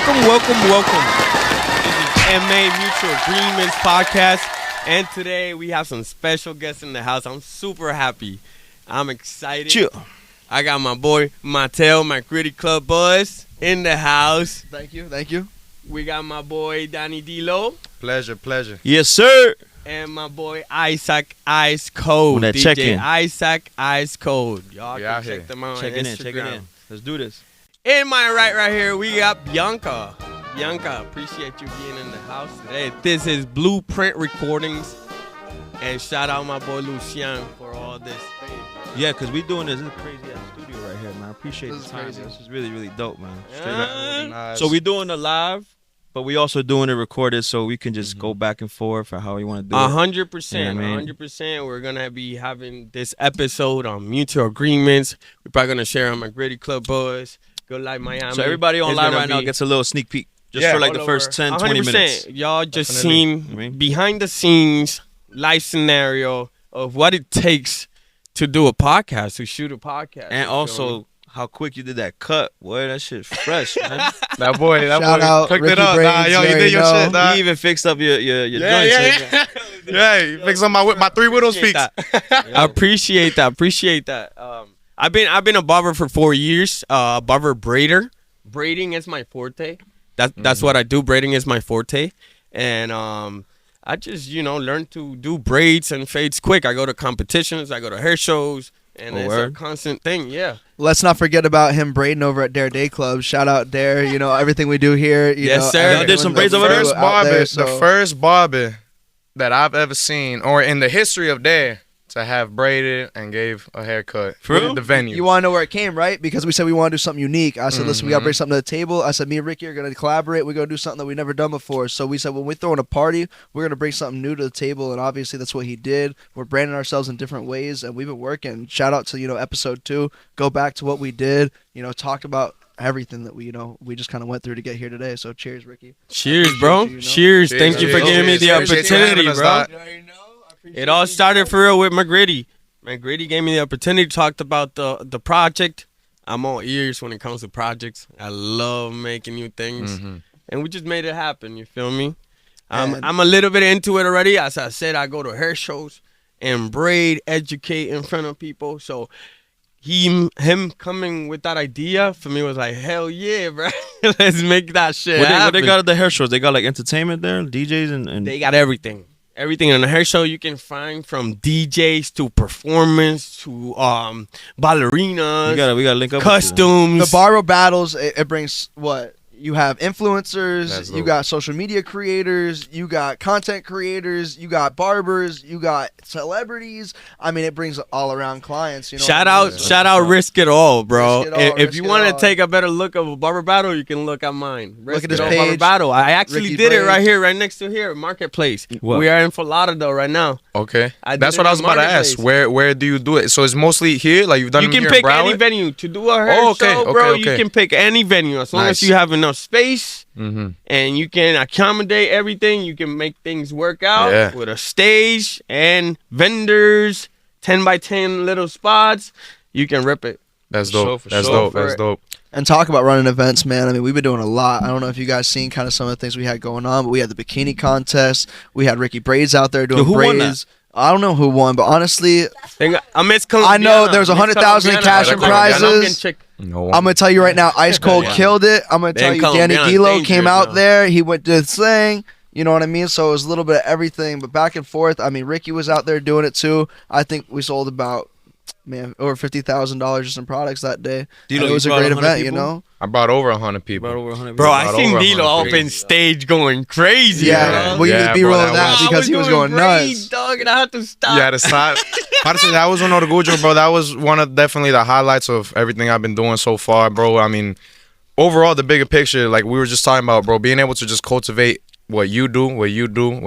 Welcome. This is MA Mutual Agreementz podcast, and today we have some special guests in the house. I'm super happy. I'm excited. Chill. I got my boy Matteo, my MCGRIDDYCLUBBUZZ, in the house. Thank you. We got my boy Danidilo. Pleasure. Yes, sir. And my boy Djissacicecold. On that DJ check-in. Djissacicecold. Y'all We can out check here. them out Check on it Instagram. in. Let's do this. In my right here, we got Bianca. Bianca, appreciate you being in the house today. This is Blueprint Recordings. And shout out my boy Lucien for all this. Yeah, because we doing this. This is a crazy ass studio right here, man. I appreciate This the is time. crazy. This is really dope, man. Straight Yeah. up. Nice. So we doing the live, but we also doing it recorded, so we can just go back and forth or how you want to do it. 100%. Yeah, man. 100%. We're going to be having this episode on Mutual Agreementz. We're probably going to share on my MCGRIDDYCLUBBUZZ. Good Life Miami. So everybody on It's live gonna right now be gets a little sneak peek. Just Yeah, for like the all first over. 10, 20 minutes. Y'all just Definitely. seen I mean? behind the scenes life scenario of what it takes to do a podcast, to shoot a podcast. And You feel also me? how quick you did that cut. Boy, that shit fresh, man. that boy Shout out cooked Ricky it up. Brains, Nah, yo, you you already did your know. shit, dog. You even fixed up your Yeah, joints. yeah. Yeah, you fixed up my three widows Appreciate peaks. that. I appreciate that. I've been a barber for 4 years. Barber braider. Braiding is my forte. That's what I do. Braiding is my forte, and I just learned to do braids and fades quick. I go to competitions. I go to hair shows, and it's word. a constant thing. Yeah. Let's not forget about him braiding over at Dare Day Club. Shout out Dare. You know everything we do here. You Yes, know, sir. everyone Y'all did some that's braids over there? First out barber, there, the so- first barber that I've ever seen, or in the history of Dare, to have braided and gave a haircut. For real? At the venue. You want to know where it came, right? Because we said we want to do something unique. I said, listen, we got to Mhm. bring something to the table. I said, me and Ricky are going to collaborate. We're going to do something that we've never done before. So we said, when we're throwing a party, we're going to bring something new to the table. And obviously, that's what he did. We're branding ourselves in different ways, and we've been working. Shout out to, episode 2. Go back to what we did, talk about everything that we just kind of went through to get here today. So cheers, Ricky. Cheers, bro. you, Cheers. Thank you for Cheers. giving me the Cheers. Cheers for opportunity, having us, bro. dog. It all started for real with McGriddy. McGriddy gave me the opportunity to talk about the project. I'm all ears when it comes to projects. I love making new things. And we just made it happen, you feel me? And- I'm a little bit into it already. As I said, I go to hair shows and braid, educate in front of people. So him coming with that idea for me was like, hell yeah, bro. Let's make that shit What happen. they got at the hair shows? They got like entertainment there, DJs and They got everything. Everything in the hair show you can find, from DJs to performance to ballerinas, we gotta link up with costumes. The barber battles, it brings what? You have influencers, That's you dope. got social media creators, you got content creators, you got barbers, you got celebrities. I mean, it brings all around clients. Shout what I mean? out Risk It All, bro. Risk It All, If Risk you It want to All. take a better look of a barber battle, you can look at mine. Risk at his It All Barber page. Battle. I actually Ricky did it right Brains. here, right next to here, Marketplace. What? We are in Fort Lauderdale right now. Okay. I did That's it what I on was about to ask. Marketplace. Where do you do it? So it's mostly here? Like you've done You them can here pick in any Broward? venue to do a hair Oh, okay, show, bro. okay, You okay. can pick any venue as long Nice. as you have enough space. Mm-hmm. And you can accommodate everything. You can make things work out Yeah. with a stage and vendors, 10 by 10 little spots. You can rip it. That's For sure, dope. for That's sure. dope. For That's it. dope. And talk about running events, man. I mean, we've been doing a lot. I don't know if you guys seen kind of some of the things we had going on, but we had the bikini contest. We had Ricky Braids out there doing Yo, who won braids. I don't know who won, but honestly, I miss I know there was 100,000 in cash and prizes. No. I'm gonna tell you right now, Ice Cold Yeah. killed it. I'm gonna tell Ben you, Danny Colombiano's Dilo came dangerous, out though. there. He went to his thing. You know what I mean? So it was a little bit of everything, but back and forth. I mean, Ricky was out there doing it too. I think we sold about, over $50,000 just in products that day. Dilo, And it was a you brought great 100 event, you people? know? I brought over 100 people. Brought over 100 Bro, people. I seen over Dilo 100 up in people. stage going crazy. Yeah, bro. well, you Yeah, need to be bro, rolling that that was- because he was going nuts. Dog, and I had to stop. Yeah, the side. Honestly, that was one of the good, bro. That was one of definitely the highlights of everything I've been doing so far, bro. I mean, overall, the bigger picture, like we were just talking about, bro, being able to just cultivate what you do, what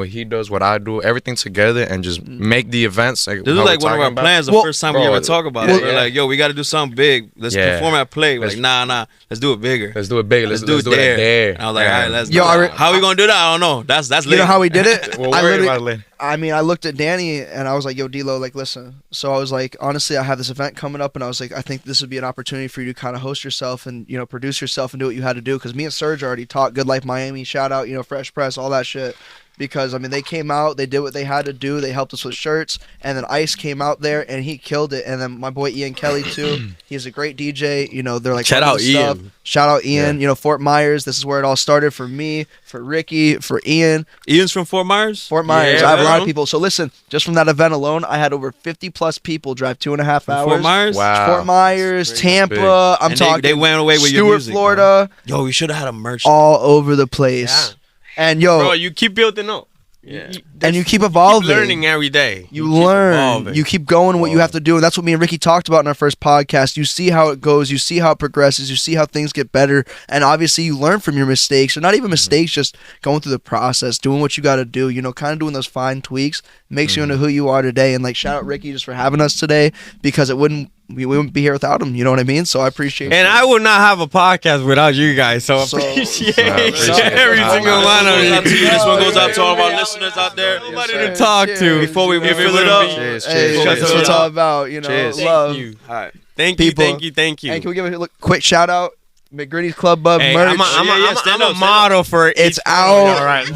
he does, what I do, everything together, and just make the events. Like, This is how like we're one of talking our about. plans. The Well, first time bro, we ever talk about well, it. We're yeah. like, yo, we got to do something big. Let's Yeah. perform at play. We're Let's- like, nah, let's do it bigger. Let's do it big. Let's do it there. there. And I was like, all right, let's Yo, do I it. re- How we gonna do that? I don't know. That's You know how we did it? We'll I worry literally- about it later. I mean, I looked at Danny and I was like, yo, D-Lo, like, listen. So I was like, honestly, I have this event coming up, and I was like, I think this would be an opportunity for you to kind of host yourself and, you know, produce yourself and do what you had to do. Because me and Serge already talked Good Life Miami, shout out, you know, Fresh Press, all that shit. Because, I mean, they came out, they did what they had to do, they helped us with shirts, and then Ice came out there, and he killed it. And then my boy Ian Kelly, too, he's a great DJ, you know, they're like, Shout out stuff. Ian. Shout out Ian, you know, Fort Myers, this is where it all started for me, for Ricky, for Ian. Ian's from Fort Myers? Fort Myers, Yeah, I have a lot right. of people. So listen, just from that event alone, I had over 50 plus people drive 2.5 hours. Fort Myers? Wow. Fort Myers, That's Tampa, I'm And talking they went away with your Stewart, music, Florida, Yo, we should have had a merch. all over the place. Yeah. And yo, Bro, you keep building up. Yeah. and you keep Keep evolving. learning every day. You keep learn. evolving. You keep going what you have to do. And that's what me and Ricky talked about in our first podcast. You see how it goes. You see how it progresses. You see how things get better. And obviously you learn from your mistakes. Or not even mistakes, just going through the process, doing what you got to do. You know, kind of doing those fine tweaks makes you into who you are today. And like, shout out Ricky just for having us today, because we wouldn't be here without him. You know what I mean? So I appreciate And you. I would not have a podcast without you guys. So, So- appreciate appreciate every it. single one of Goes out to you. you. This one goes out to all of our listeners out there. Nobody Yes, to sir. talk to. Cheers. Before we If it fill it wouldn't up. be- Cheers, Hey, cheers, that's cheers. what it's all about. You know, Cheers. love. Thank you. All right. Thank you. People. Thank you. Thank you. And can we give a quick shout out? McGriddy's Club Bub Hey, merch. Stand I'm up, a model for It's each- out. All right.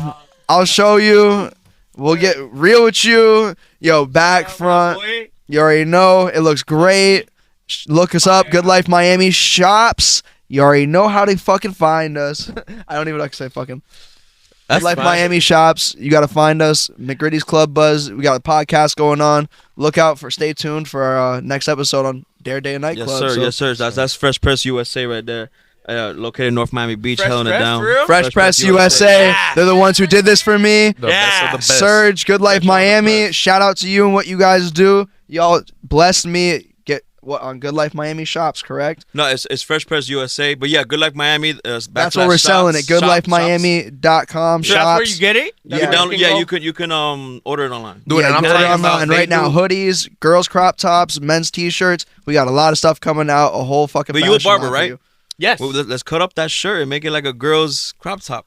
I'll show you. We'll get real with you. Yo, back, front. You already know. It looks great. Look us up. Good Life Miami shops. You already know how to fucking find us. I don't even like to say fucking. That's Good Life fine. Miami shops. You got to find us. McGriddy's Club Buzz. We got a podcast going on. Stay tuned for our next episode on Dare Day and Night Yes, Club. sir. So, Yes, sir. That's Fresh Press USA right there. Located in North Miami Beach, Fresh held it Press, down. for real? Fresh Press USA. Yeah. They're the ones who did this for me. The Yeah. best of the best. Surge, Good Life Miami. Shout out to you and what you guys do. Y'all blessed me. Get what on Good Life Miami shops, correct? No, it's Fresh Press USA. But yeah, Good Life Miami. That's what we're selling at goodlifemiami.com. So that's where you get it? You Yeah. can download, go? you can order it online. Dude, and I'm order talking about online right now. Hoodies, girls crop tops, men's t-shirts. We got a lot of stuff coming out. A whole fucking. But you a fashion barber, line for right? you. Yes. Well, let's cut up that shirt and make it like a girl's crop top.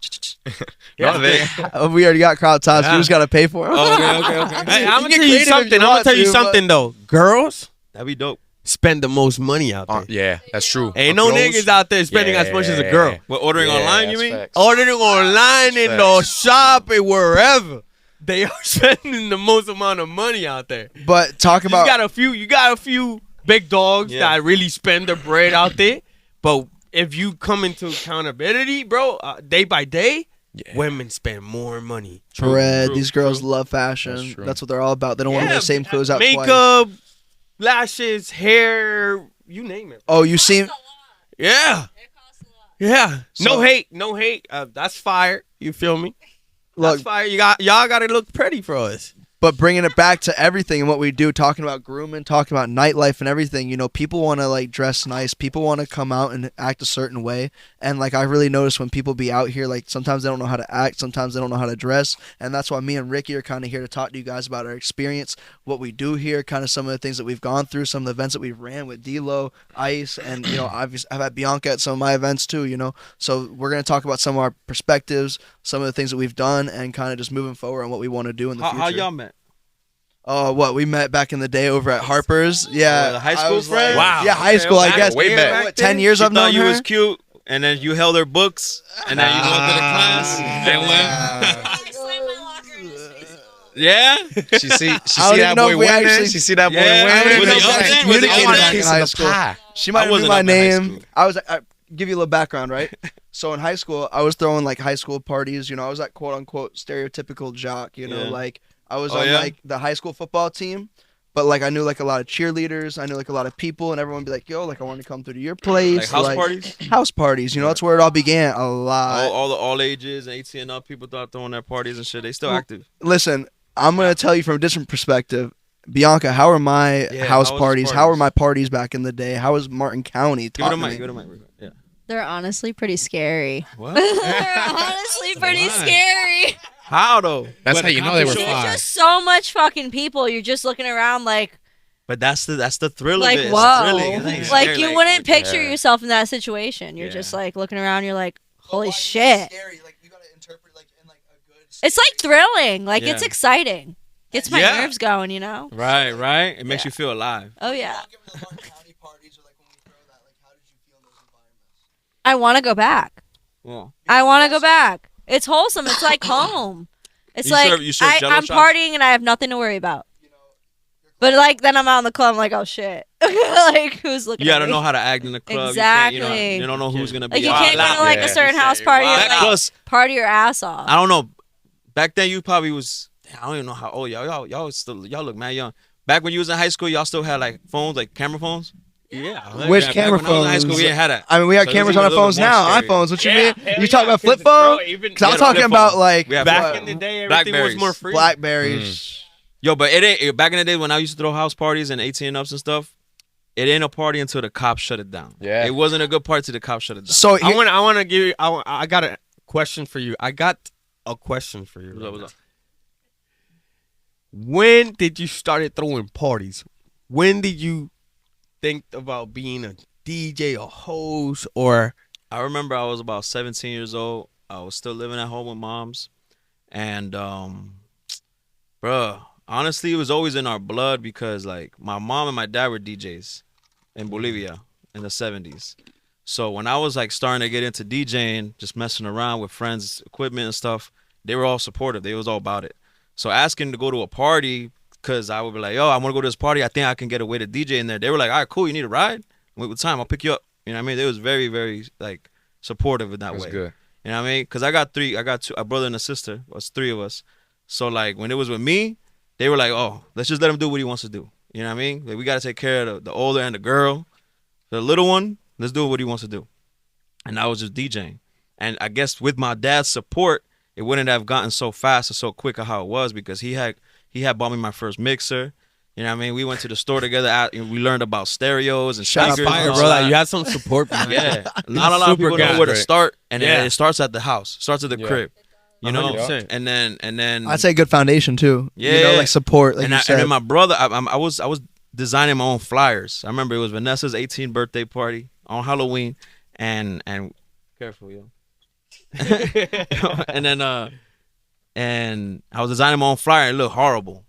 Yeah. We already got crop tops. Yeah. We just gotta pay for them. Okay. Hey, You I'm gonna get tell you creative if something. you I'm gonna want tell you to, something though. Girls That'd be dope. spend the most money out there. Yeah, that's true. Ain't no Girls- niggas out there spending as much as a girl. We're ordering Yeah, online, you that's mean? facts. Ordering online in the shop and wherever. They are spending the most amount of money out there. But talk about You got a few big dogs Yeah. that really spend their bread out there. But if you come into accountability, bro, day by day, women spend more money. bread. True, These girls true. love fashion. That's true. That's what they're all about. They don't want to wear the same clothes out twice. Makeup, lashes, hair, you name it. Oh, you seem. Yeah. Yeah. So- No hate. That's fire. You feel me? Look, That's fire. Y'all got to look pretty for us. but bringing it back to everything and what we do, talking about grooming, talking about nightlife and everything, you know, people want to like dress nice. People want to come out and act a certain way. And like, I really notice when people be out here, like sometimes they don't know how to act. Sometimes they don't know how to dress. And that's why me and Ricky are kind of here to talk to you guys about our experience, what we do here, kind of some of the things that we've gone through, some of the events that we've ran with D-Lo, Ice, and, you know, I've had Bianca at some of my events too, you know. So we're going to talk about some of our perspectives, some of the things that we've done, and kind of just moving forward on what we want to do in the future. How y'all met? Oh, what we met back in the day over at Harper's? Yeah, the high I school was friend? Wow. Yeah, high school. I Back guess way back. What, 10 years She I've known thought you her. was cute, and then you held her books, and then you went to the class. And I slammed my locker in his face. yeah? She see I don't that even know boy if we winning. actually- She see that boy Yeah, I don't winning. even Was know he if we up actually there? Was he communicated up back there? in high school. She might I have knew wasn't my up in high name. school. I give you a little background, right? So in high school, I was throwing like high school parties. You know, I was that quote unquote stereotypical jock. You know, Yeah. like I was Oh, on yeah? like the high school football team. But like I knew like a lot of cheerleaders, I knew like a lot of people, and everyone would be like, "Yo, like I want to come through to your place." Like house parties? House parties, you know, that's where it all began. A lot. All ages, 18 and up, people thought throwing their parties and shit. They still active. Listen, I'm gonna tell you from a different perspective. Bianca, how are my Yeah, house how was parties? the How were parties? my parties back in the day? How was Martin County? Give Talk it a to mic. me. Give it a mic. Yeah. They're honestly pretty scary. What? They're honestly pretty Why? scary. How though? That's how you know they were There's fine. just so much fucking people. You're just looking around like But that's the thrill like of it. It's whoa. thrilling. It ain't Like scary, you wouldn't picture yeah. yourself in that situation. You're Yeah. just like looking around. You're like, holy shit. Scary. Like you gotta interpret like in like a good. It's like thrilling. Like it's Yeah. exciting. Gets my Yeah. nerves going, you know? Right, right. It makes Yeah. you feel alive. Oh, yeah. Talking about the county parties or like when we throw that, like how did you feel in those environments? I want to go back. Well, I want to go back. It's wholesome. It's like home. It's You like serve Jell-O I'm shots? partying and I have nothing to worry about. But like then I'm out in the club, I'm like, oh shit. Like who's looking you at gotta me? know how to act in the club. Exactly. You don't know who's gonna be. Like you out. can't go to like Yeah. a certain You house say party you're and wild like out. Plus, party your ass off. I don't know. Back then, you probably was. I don't even know how old y'all. Y'all look mad young. Back when you was in high school, y'all still had like phones, like camera phones. Yeah. Which Yeah, camera back when I was in high school, phones? we didn't have that. I mean, we have So it's cameras even on a our little phones more now. scary. iPhones. What you mean? hell You talking yeah, about flip 'cause, bro, phone? even- Because I'm Yeah, talking flip about phone. like We have Back flip in the day, everything was Blackberries. more free. Blackberries. Yo, but it ain't. Back in the day when I used to throw house parties and 18 ups and stuff, it ain't a party until the cops shut it down. Yeah. It wasn't a good party till the cops shut it down. So I want to give you. I got a question for you. I got a question for you. What's up? When did you started throwing parties? When did you think about being a DJ, a host, or I remember I was about 17 years old. I was still living at home with moms, and bruh, honestly, it was always in our blood because like my mom and my dad were DJs in Bolivia in the 70s. So when I was like starting to get into DJing, just messing around with friends, equipment and stuff, they were all supportive. They was all about it. So asking to go to a party, cause I would be like, yo, I want to go to this party. I think I can get away to DJ in there. They were like, all right, cool. You need a ride? Wait, what time? I'll pick you up. You know what I mean? They was very, very like supportive in that That's way. good. You know what I mean? Cause I got two, a brother and a sister. It was three of us. So like when it was with me, they were like, oh, let's just let him do what he wants to do. You know what I mean? Like we got to take care of the older and the girl. The little one, let's do what he wants to do. And I was just DJing. And I guess with my dad's support, it wouldn't have gotten so fast or so quick of how it was because he had bought me my first mixer. You know what I mean? We went to the store together. And we learned about stereos and Shout out speakers. and Fire, all bro? Like that. you had some support behind you. Yeah, not a lot of Super people know guy. where to Great. start, and Yeah. it starts at the house, starts at the Yeah. crib, you know. 100%. And then I'd say good foundation too. You know, Yeah. like support, like and, you and said. then my brother, I was designing my own flyers. I remember it was Vanessa's 18th birthday party on Halloween, and careful, yo. and then and I was designing my own flyer. And it looked horrible.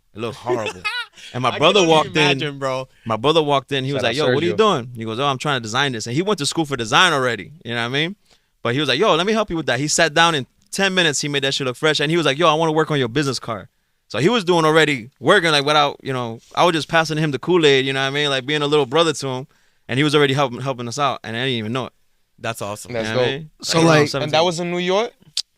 And my brother walked in. bro. My brother walked in. He was Shout like, out "Yo, what are you Sergio. doing?" He goes, "Oh, I'm trying to design this." And he went to school for design already. You know what I mean? But he was like, "Yo, let me help you with that." He sat down in 10 minutes. He made that shit look fresh. And he was like, "Yo, I want to work on your business card." So he was doing already working like without, I was just passing him the Kool-Aid. You know what I mean? Like being a little brother to him. And he was already helping us out. And I didn't even know it. That's awesome. That's You know what I dope. mean? So, I was like- around And 17. that was in New York?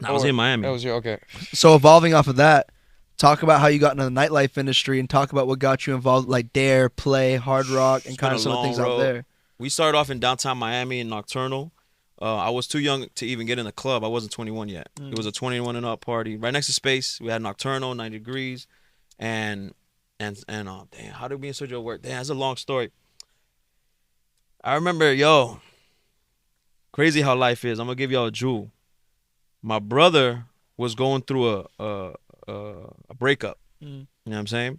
I was in Miami. That was your, okay. So evolving off of that, talk about how you got into the nightlife industry and talk about what got you involved, like Dare, Play, Hard Rock, and It's kind been of a some of the long things out road. there. We started off in downtown Miami in Nocturnal. I was too young to even get in the club. I wasn't 21 yet. It was a 21 and up party right next to Space. We had Nocturnal, 90 Degrees, and damn, how did we and Sergio work? Damn, that's a long story. I remember, crazy how life is. I'm gonna give y'all a jewel. My brother was going through a breakup. You know what I'm saying?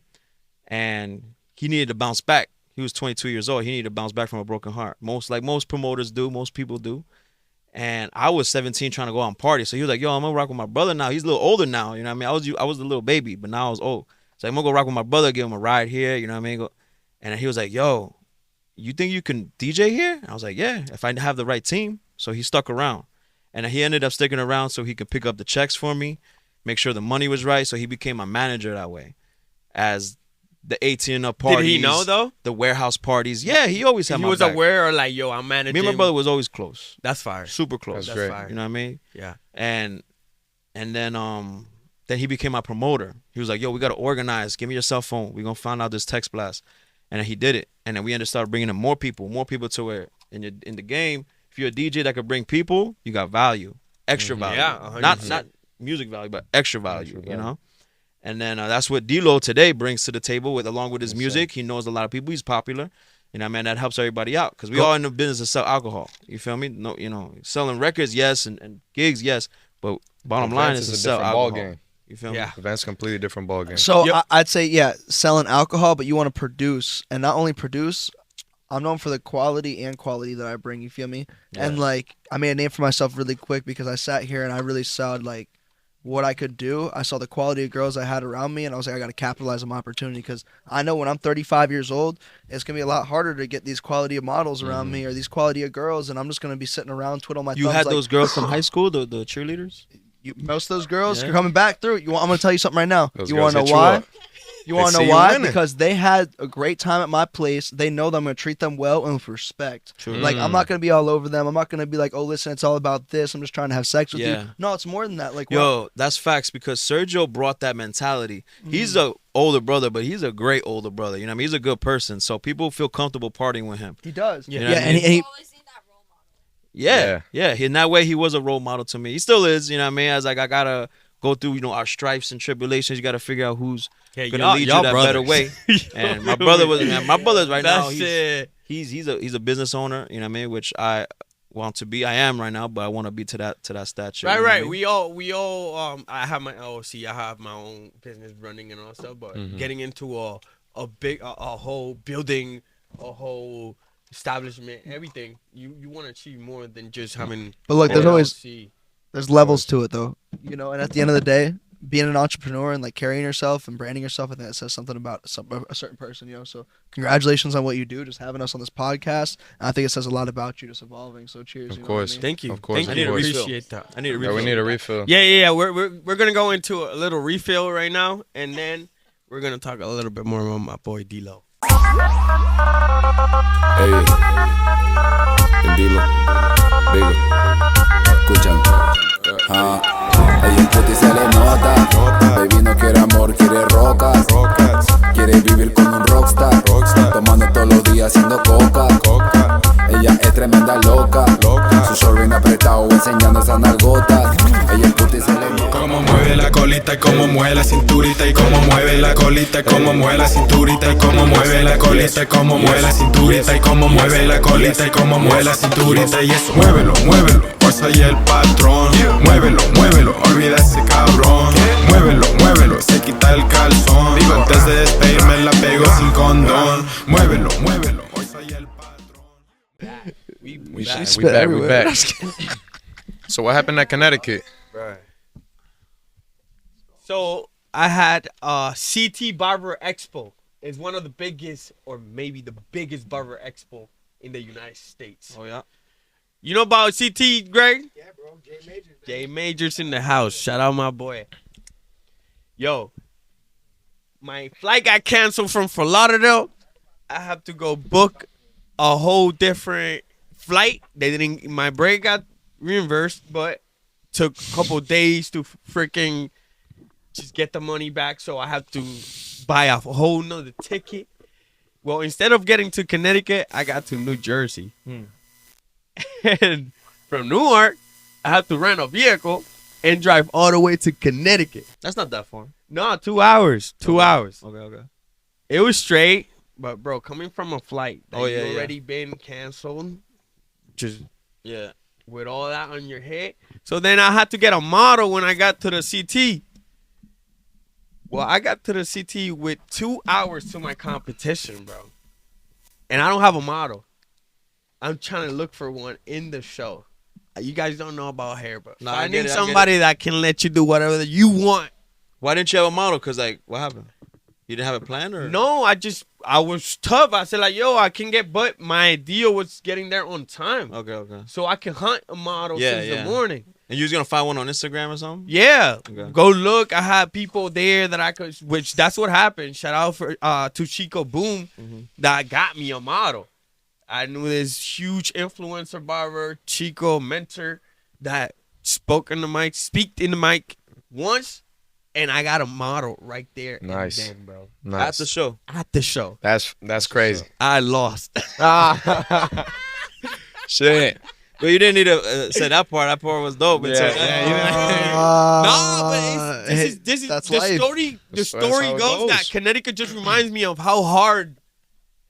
And he needed to bounce back. He was 22 years old. He needed to bounce back from a broken heart. Most promoters do. Most people do. And I was 17 trying to go out and party. So he was like, yo, I'm going to rock with my brother now. He's a little older now. You know what I mean? I was the little baby, but now I was old. So I'm going to go rock with my brother, give him a ride here. You know what I mean? And he was like, yo, you think you can DJ here? And I was like, yeah, if I have the right team. So he stuck around. And he ended up sticking around so he could pick up the checks for me, make sure the money was right. So he became my manager that way. As the 18 up parties. Did he know though? The warehouse parties. Yeah, he always had He my was back. aware, or like, yo, I'm managing. Me and my brother was always close. That's fire. Super close. That's great. fire. You know what I mean? Yeah. And then he became my promoter. He was like, yo, we got to organize. Give me your cell phone. We're going to find out this text blast. And then he did it. And then we ended up started bringing in more people to where in the game, if you're a DJ that could bring people, you got value, extra value. Yeah, 100%. Not music value, but extra value, Extra you value. know? And then that's what D-Lo today brings to the table along with his Yes, music. He knows a lot of people. He's popular. You know, man, that helps everybody out because we all in the business to sell alcohol. You feel me? No, selling records, yes, and gigs, yes. But bottom line Events is to is a sell different ball alcohol. game. You feel me? Yeah. Events completely different ball game. So Yep. I'd say, yeah, selling alcohol, but you want to produce, and not only produce. I'm known for the quality that I bring. You feel me? Yeah. And like, I made a name for myself really quick because I sat here and I really sold like what I could do. I saw the quality of girls I had around me, and I was like, I got to capitalize on my opportunity because I know when I'm 35 years old, it's going to be a lot harder to get these quality of models around me or these quality of girls, and I'm just going to be sitting around twiddling my thumbs. You had like, those girls from high school, the cheerleaders? most of those girls are coming back through. I'm going to tell you something right now. Those You want to girls know hit you why? up. You want to They know see you why? winning. Because they had a great time at my place. They know that I'm going to treat them well and with respect. True. Like, I'm not going to be all over them. I'm not going to be like, oh, listen, it's all about this. I'm just trying to have sex with Yeah. you. No, it's more than that. Like, Yo, that's facts because Sergio brought that mentality. He's a older brother, but he's a great older brother. You know what I mean? He's a good person. So people feel comfortable partying with him. he does. You Yeah, know what I and mean? he always need that role model. Yeah. In that way, he was a role model to me. He still is, you know what I mean? As like, I got to go through, you know, our stripes and tribulations. You got to figure out who's Hey, going to lead you that better way. And my brother was, man, my brother's right now, That's it. he's a business owner, you know what I mean? Which I want to be. I am right now, but I want to be to that stature. Right, you know what I right. mean? We all I have my LLC, I have my own business running and all stuff, but getting into a whole building, a whole establishment, everything, you want to achieve more than just having But look, there's an always LLC. there's levels to it though. You know, and at the end of the day, being an entrepreneur and like carrying yourself and branding yourself, I think that says something about a certain person, you know. So congratulations on what you do, just having us on this podcast. And I think it says a lot about you, just evolving. So cheers. Of you know course. what I mean? Thank you. Of course, Thank of you. course. Appreciate that. I need a Yeah, refill. we need a refill. Yeah. We're gonna go into a little refill right now, and then we're gonna talk a little bit more about my boy Dilo. Ey, Dilo, Bigo, escuchan. Ella en puti se le nota. Baby no quiere amor, quiere rocas. Quiere vivir con un rockstar. Tomando todos los días haciendo coca. Ella es tremenda loca. Su short bien apretado enseñando esas nalgotas. Ella en puti se le nota. Cómo mueve la colita y cómo mueve la cinturita y cómo mueve la colita y cómo mueve la cinturita y cómo mueve la colita y cómo mueve la cinturita y cómo mueve la colita y cómo mueve la cinturita y eso. Muévelo, muévelo, pues soy el patrón. Muévelo, muévelo, olvida ese cabrón. Muévelo, muévelo, se quita el calzón. Antes de despedirme la pego sin condón. Muévelo, muévelo, hoy soy el patrón. We spit back. everywhere. So what happened at Connecticut? So I had CT Barber Expo. It's one of the biggest, or maybe the biggest barber expo in the United States. Oh, yeah. You know about CT, Greg? Yeah, bro. J Majors in the house. Shout out my boy. Yo, my flight got canceled from Fort Lauderdale. I have to go book a whole different flight. They didn't. My break got reimbursed, but took a couple days to freaking just get the money back. So I have to buy a whole nother ticket. Well, instead of getting to Connecticut, I got to New Jersey. And from Newark, I have to rent a vehicle and drive all the way to Connecticut. That's not that far. No, 2 hours. 2 hours. Okay. It was straight, but bro, coming from a flight that Oh, yeah, you yeah. already been canceled, just Yeah. with all that on your head. So then I had to get a model when I got to the CT. Well, I got to the CT with 2 hours to my competition, bro. And I don't have a model. I'm trying to look for one in the show. You guys don't know about hair, but Nah, I finding get it, I get somebody that can let you do whatever that you want. Why didn't you have a model? Because, like, what happened? You didn't have a plan? Or No, I was tough. I said, like, yo, I can get, but my idea was getting there on time. Okay. So I can hunt a model Yeah, since yeah. the morning. And you was going to find one on Instagram or something? Yeah. Okay. Go look. I had people there that I could, which that's what happened. Shout out for to Chico Boom that got me a model. I knew this huge influencer barber, Chico mentor, that speak in the mic once, and I got a model right there. Nice. And then, bro. Nice. At the show. At the show. That's crazy. I lost. Shit. But you didn't need to say that part. That part was dope. Until- No, but this is that's the life. story. The That's story how it goes that goes. Connecticut just reminds me of how hard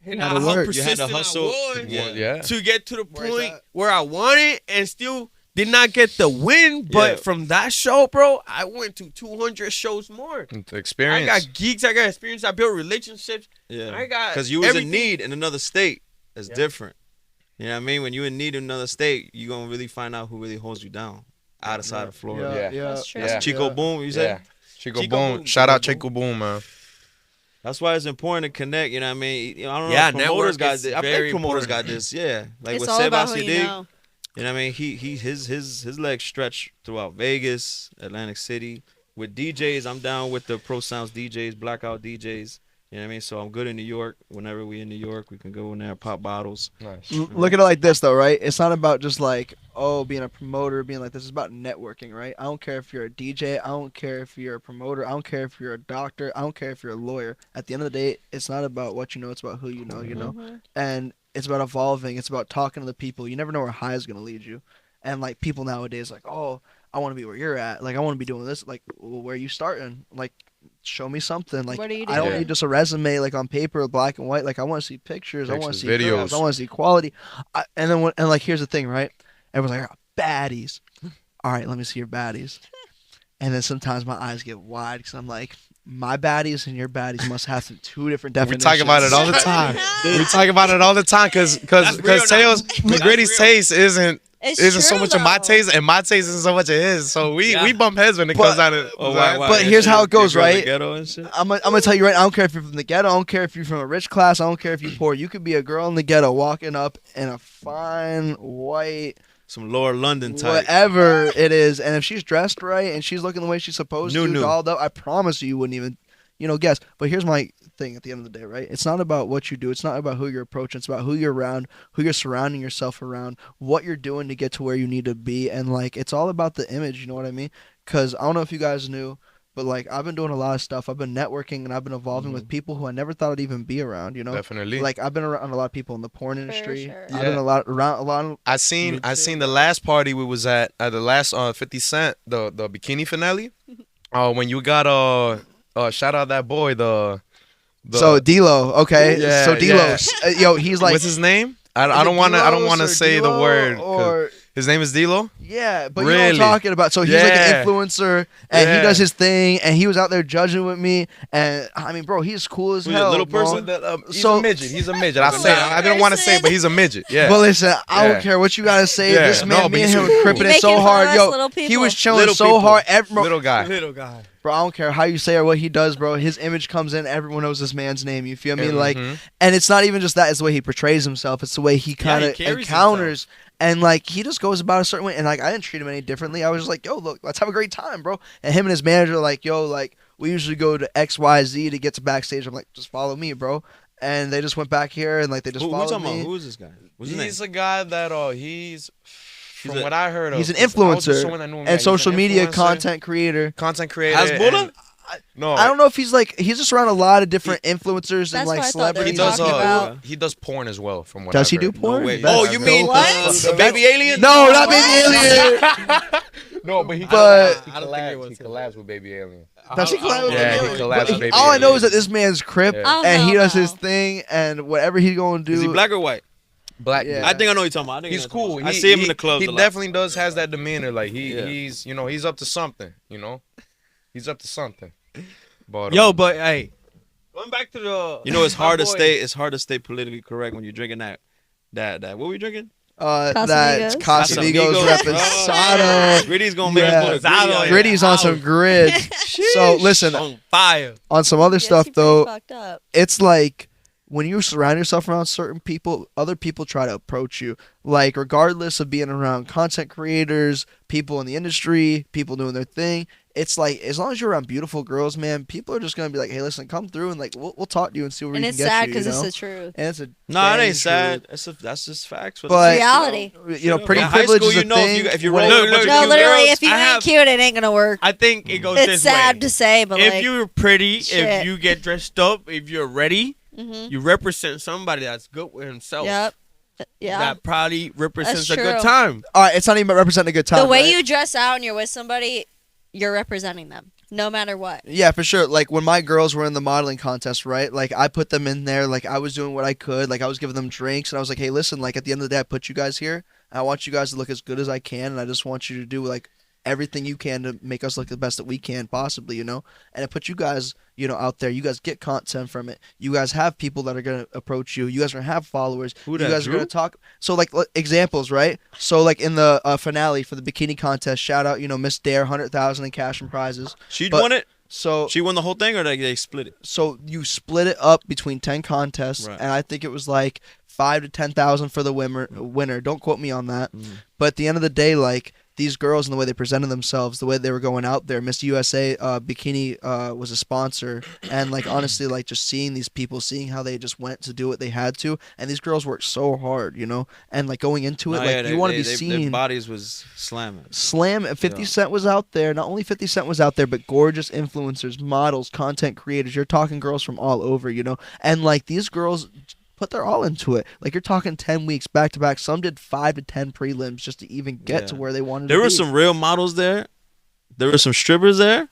and Had to how work. You persistent had to hustle. I was Yeah. to get to the Where's point that? where I wanted and still did not get the win. But Yeah. from that show, bro, I went to 200 shows more. The I experience. got geeks. I got experience. I built relationships. Yeah. I got Because you was everything. in need in another state. It's Yeah. different. You know what I mean? When you in need in another state, you going to really find out who really holds you down. out of side of Florida. Yeah. That's true. Yeah. Chico Boom, you say? Yeah. Chico Chico Boom. Boom, Shout out Chico Chico Boom, man. That's why it's important to connect. You know what I mean? I don't know. Yeah, if promoters network got is this. I very think promoters important. got this. Yeah, like It's with all Seba about who you Sidig. know. You know what I mean? His legs stretch throughout Vegas, Atlantic City. With DJs, I'm down with the Pro Sounds DJs, Blackout DJs. You know what I mean? So I'm good in New York. Whenever we in New York, we can go in there, pop bottles. Nice. Look at it like this, though, right? It's not about just like, oh, being a promoter, being like this. It's about networking, right? I don't care if you're a DJ. I don't care if you're a promoter. I don't care if you're a doctor. I don't care if you're a lawyer. At the end of the day, it's not about what you know. It's about who you know, you know? And it's about evolving. It's about talking to the people. You never know where high is going to lead you. And, like, people nowadays, like, oh, I want to be where you're at. Like, I want to be doing this. Like, well, where are you starting? Like, show me something. Like, What are you I don't doing? need just a resume, like, on paper, black and white. Like, I want to see pictures. I want to Pictures, see girls. videos. I want to see quality. And like, here's the thing, right? Everyone's like, oh, baddies. All right, let me see your baddies. And then sometimes my eyes get wide because I'm like, my baddies and your baddies must have some two different We definitions. talk about it all the time. We talk about it all the time because That's real now. Teo's That's McGriddy's real. taste isn't so true, much of my though. taste, and my taste isn't so much of his. So we Yeah. bump heads when it But- comes down to. But here's how it goes, right? Ghetto and shit. I'm gonna tell you right. I don't care if you're from the ghetto. I don't care if you're from a rich class. I don't care if you're poor. You could be a girl in the ghetto walking up in a fine white Some Lower London type. whatever it is, and if she's dressed right and she's looking the way she's supposed to, New. dolled up, I promise you wouldn't even, guess. But here's my thing at the end of the day, right? It's not about what you do. It's not about who you're approaching. It's about who you're around, who you're surrounding yourself around, what you're doing to get to where you need to be, and like it's all about the image. You know what I mean? Because I don't know if you guys knew, but like I've been doing a lot of stuff. I've been networking and I've been evolving with people who I never thought I'd even be around. Definitely. Like I've been around a lot of people in the porn industry. sure. I've been around a lot of I seen the last party we was at the last 50 Cent the bikini finale. When you got shout out that boy the So Dilo, okay. Yeah, So Dilo, yo, he's like. what's his name? I is don't it want to Delos or say the Dilo word. 'cause Or his name is Dilo. yeah, but you know what Really? I'm talking about. So he's like Yeah. an influencer, and he Yeah. does his thing, and he was out there judging with me, and I mean, bro, he's cool as Who's a hell. little bro. person? He's So- a midget. He's a midget. I say I didn't want to say, it, but he's a midget. Yeah. But listen, I Yeah. don't care what you gotta say. Yeah, This man, no, but me and he's him cool. were cripping Making it so fun of hard. us Yo, little he people. was chilling Little so people. hard. Little guy. Little guy. Bro, I don't care how you say or what he does, bro. His image comes in. Everyone knows this man's name. You feel me? Like, Mhm. and it's not even just that. It's the way he portrays himself. It's the way he kind he of carries encounters. And like he just goes about a certain way, and like I didn't treat him any differently. I was just like, "Yo, look, let's have a great time, bro." And him and his manager are like, "Yo, like we usually go to XYZ to get to backstage." I'm like, "Just follow me, bro." And they just went back here, and like they just Who followed talking me. about? Who is this guy? What's his name? He's a guy that He's from a- what I heard of. He's an I was with influencer someone that knew him. Yeah, and he's social an media influencer, content creator. content creator. Hasbulla? and- No, I don't know if he's just around a lot of different influencers and That's like what I thought they were He celebrities. does. talking about. He does porn as well. From what Does I've he do heard. porn? way. That's Oh, you mean dope as the fuck. baby alien? No, not baby alien. No, but he But- he I don't think it collabs. was He him. collabs with Baby Alien. Does he collab with Yeah, Baby he Alien? collabs But with Baby all I know Alien. is that this man's crip, Yeah. I don't and he know does his now. thing, and whatever he's gonna do. Is he black or white? Black. Yeah. dude. I think I know what you're talking about. I think He's I know what you're cool. talking about. I see him in the clubs He a lot. definitely does has that demeanor. Like Yeah. he's he's up to something. He's up to something. But Yo, but hey, going back to the. You know, it's hard to my boy. stay. It's hard to stay politically correct when you're drinking that. What were we drinking? That's Casamigos. Casamigos repping Sato. Gritty's gonna make Yeah. us put a Sato, gritty out here. Gritty's on some grid. So listen, On fire. on some other Yes, stuff he pretty though, fucked up. it's like when you surround yourself around certain people, other people try to approach you. Like regardless of being around content creators, people in the industry, people doing their thing, it's like as long as you're around beautiful girls, man, people are just gonna be like, "Hey, listen, come through and like we'll talk to you and see where And we it's can get sad you." because You it's know? the truth. And it's a No, it dang ain't sad. truth. That's just facts. But Reality. pretty In high privilege school, is a you know, thing. if you Well, run with a bunch of No, cute literally, girls, if you I ain't have- cute, it ain't gonna work. I think it goes It's this sad way. to say, but If like, you're pretty, shit. if you get dressed up, if you're ready, mhm. you represent somebody that's good with himself. Yep. Yeah. That probably represents That's a good true. time. all right, it's not even about representing a good time. The way right? you dress out and you're with somebody, you're representing them, no matter what. Yeah, for sure. Like when my girls were in the modeling contest, right? Like I put them in there. Like I was doing what I could. Like I was giving them drinks, and I was like, "Hey, listen. Like at the end of the day, I put you guys here. And I want you guys to look as good as I can, and I just want you to do like everything you can to make us look the best that we can possibly, and it puts you guys, out there. You guys get content from it. You guys have people that are gonna approach you. You guys are gonna have followers. You guys are gonna talk. So like examples, right? So like in the finale for the bikini contest, shout out, Miss Dare, 100,000 in cash and prizes. She won it. So she won the whole thing, or they split it? So you split it up between 10 contests, Right. and I think it was like 5 to 10,000 for the winner. Don't quote me on that. But at the end of the day, like these girls and the way they presented themselves, the way they were going out there, Miss USA Bikini was a sponsor, and like honestly, like just seeing these people, seeing how they just went to do what they had to, and these girls worked so hard, and like going into it, you want to be seen. Their bodies was slamming. 50 Cent was out there. Not only 50 Cent was out there, but gorgeous influencers, models, content creators. You're talking girls from all over, and like these girls put their all into it. Like you're talking 10 weeks back to back. Some did 5 to 10 prelims just to even get to where they wanted to be. There were some real models there. There were some strippers there.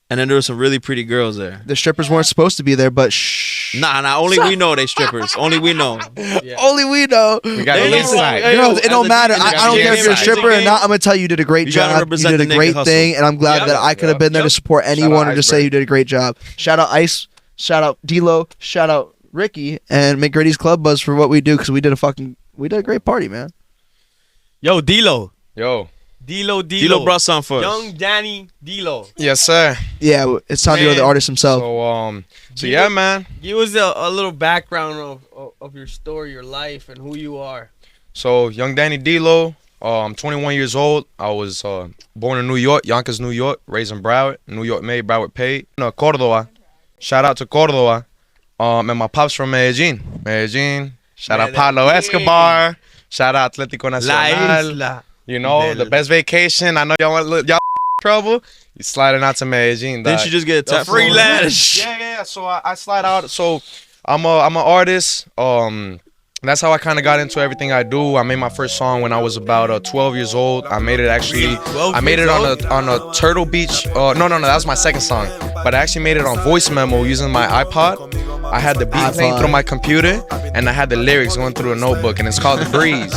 And then there were some really pretty girls there. The strippers weren't supposed to be there, but shh. Nah, only we know they strippers. Only we know. Only we know. We got the inside. Girls, it don't matter. I don't care if you're a stripper or not. I'm going to tell you, you did a great job. You did a great thing, and I'm glad that I could have been there to support anyone or just say you did a great job. Shout out Ice. Shout out D-Lo. Shout out Ricky and McGriddy's Club Buzz for what we do, because we did a great party, man. Yo, Dilo. Dilo brought something for us. Young Danny Dilo. Yes, sir. Yeah, it's time to go to the artist himself. So yeah, man. Give us a little background of your story, your life, and who you are. So Young Danny Dilo. I'm 21 years old. I was born in New York, Yonkers, New York. Raised in Broward, New York made, Broward paid. Córdoba. Shout out to Córdoba. And my pop's from Medellin. Shout out Pablo Escobar. Shout out Atlético Nacional. The best vacation. I know y'all trouble. You sliding out to Medellin. Didn't you just get a tap free lunch? Yeah. So I slide out. So I'm an artist. That's how I kind of got into everything I do. I made my first song when I was about 12 years old. I made it on a Turtle Beach. No, that was my second song. But I actually made it on voice memo using my iPod. I had the beat playing through my computer, and I had the lyrics going through a notebook, and it's called The Breeze.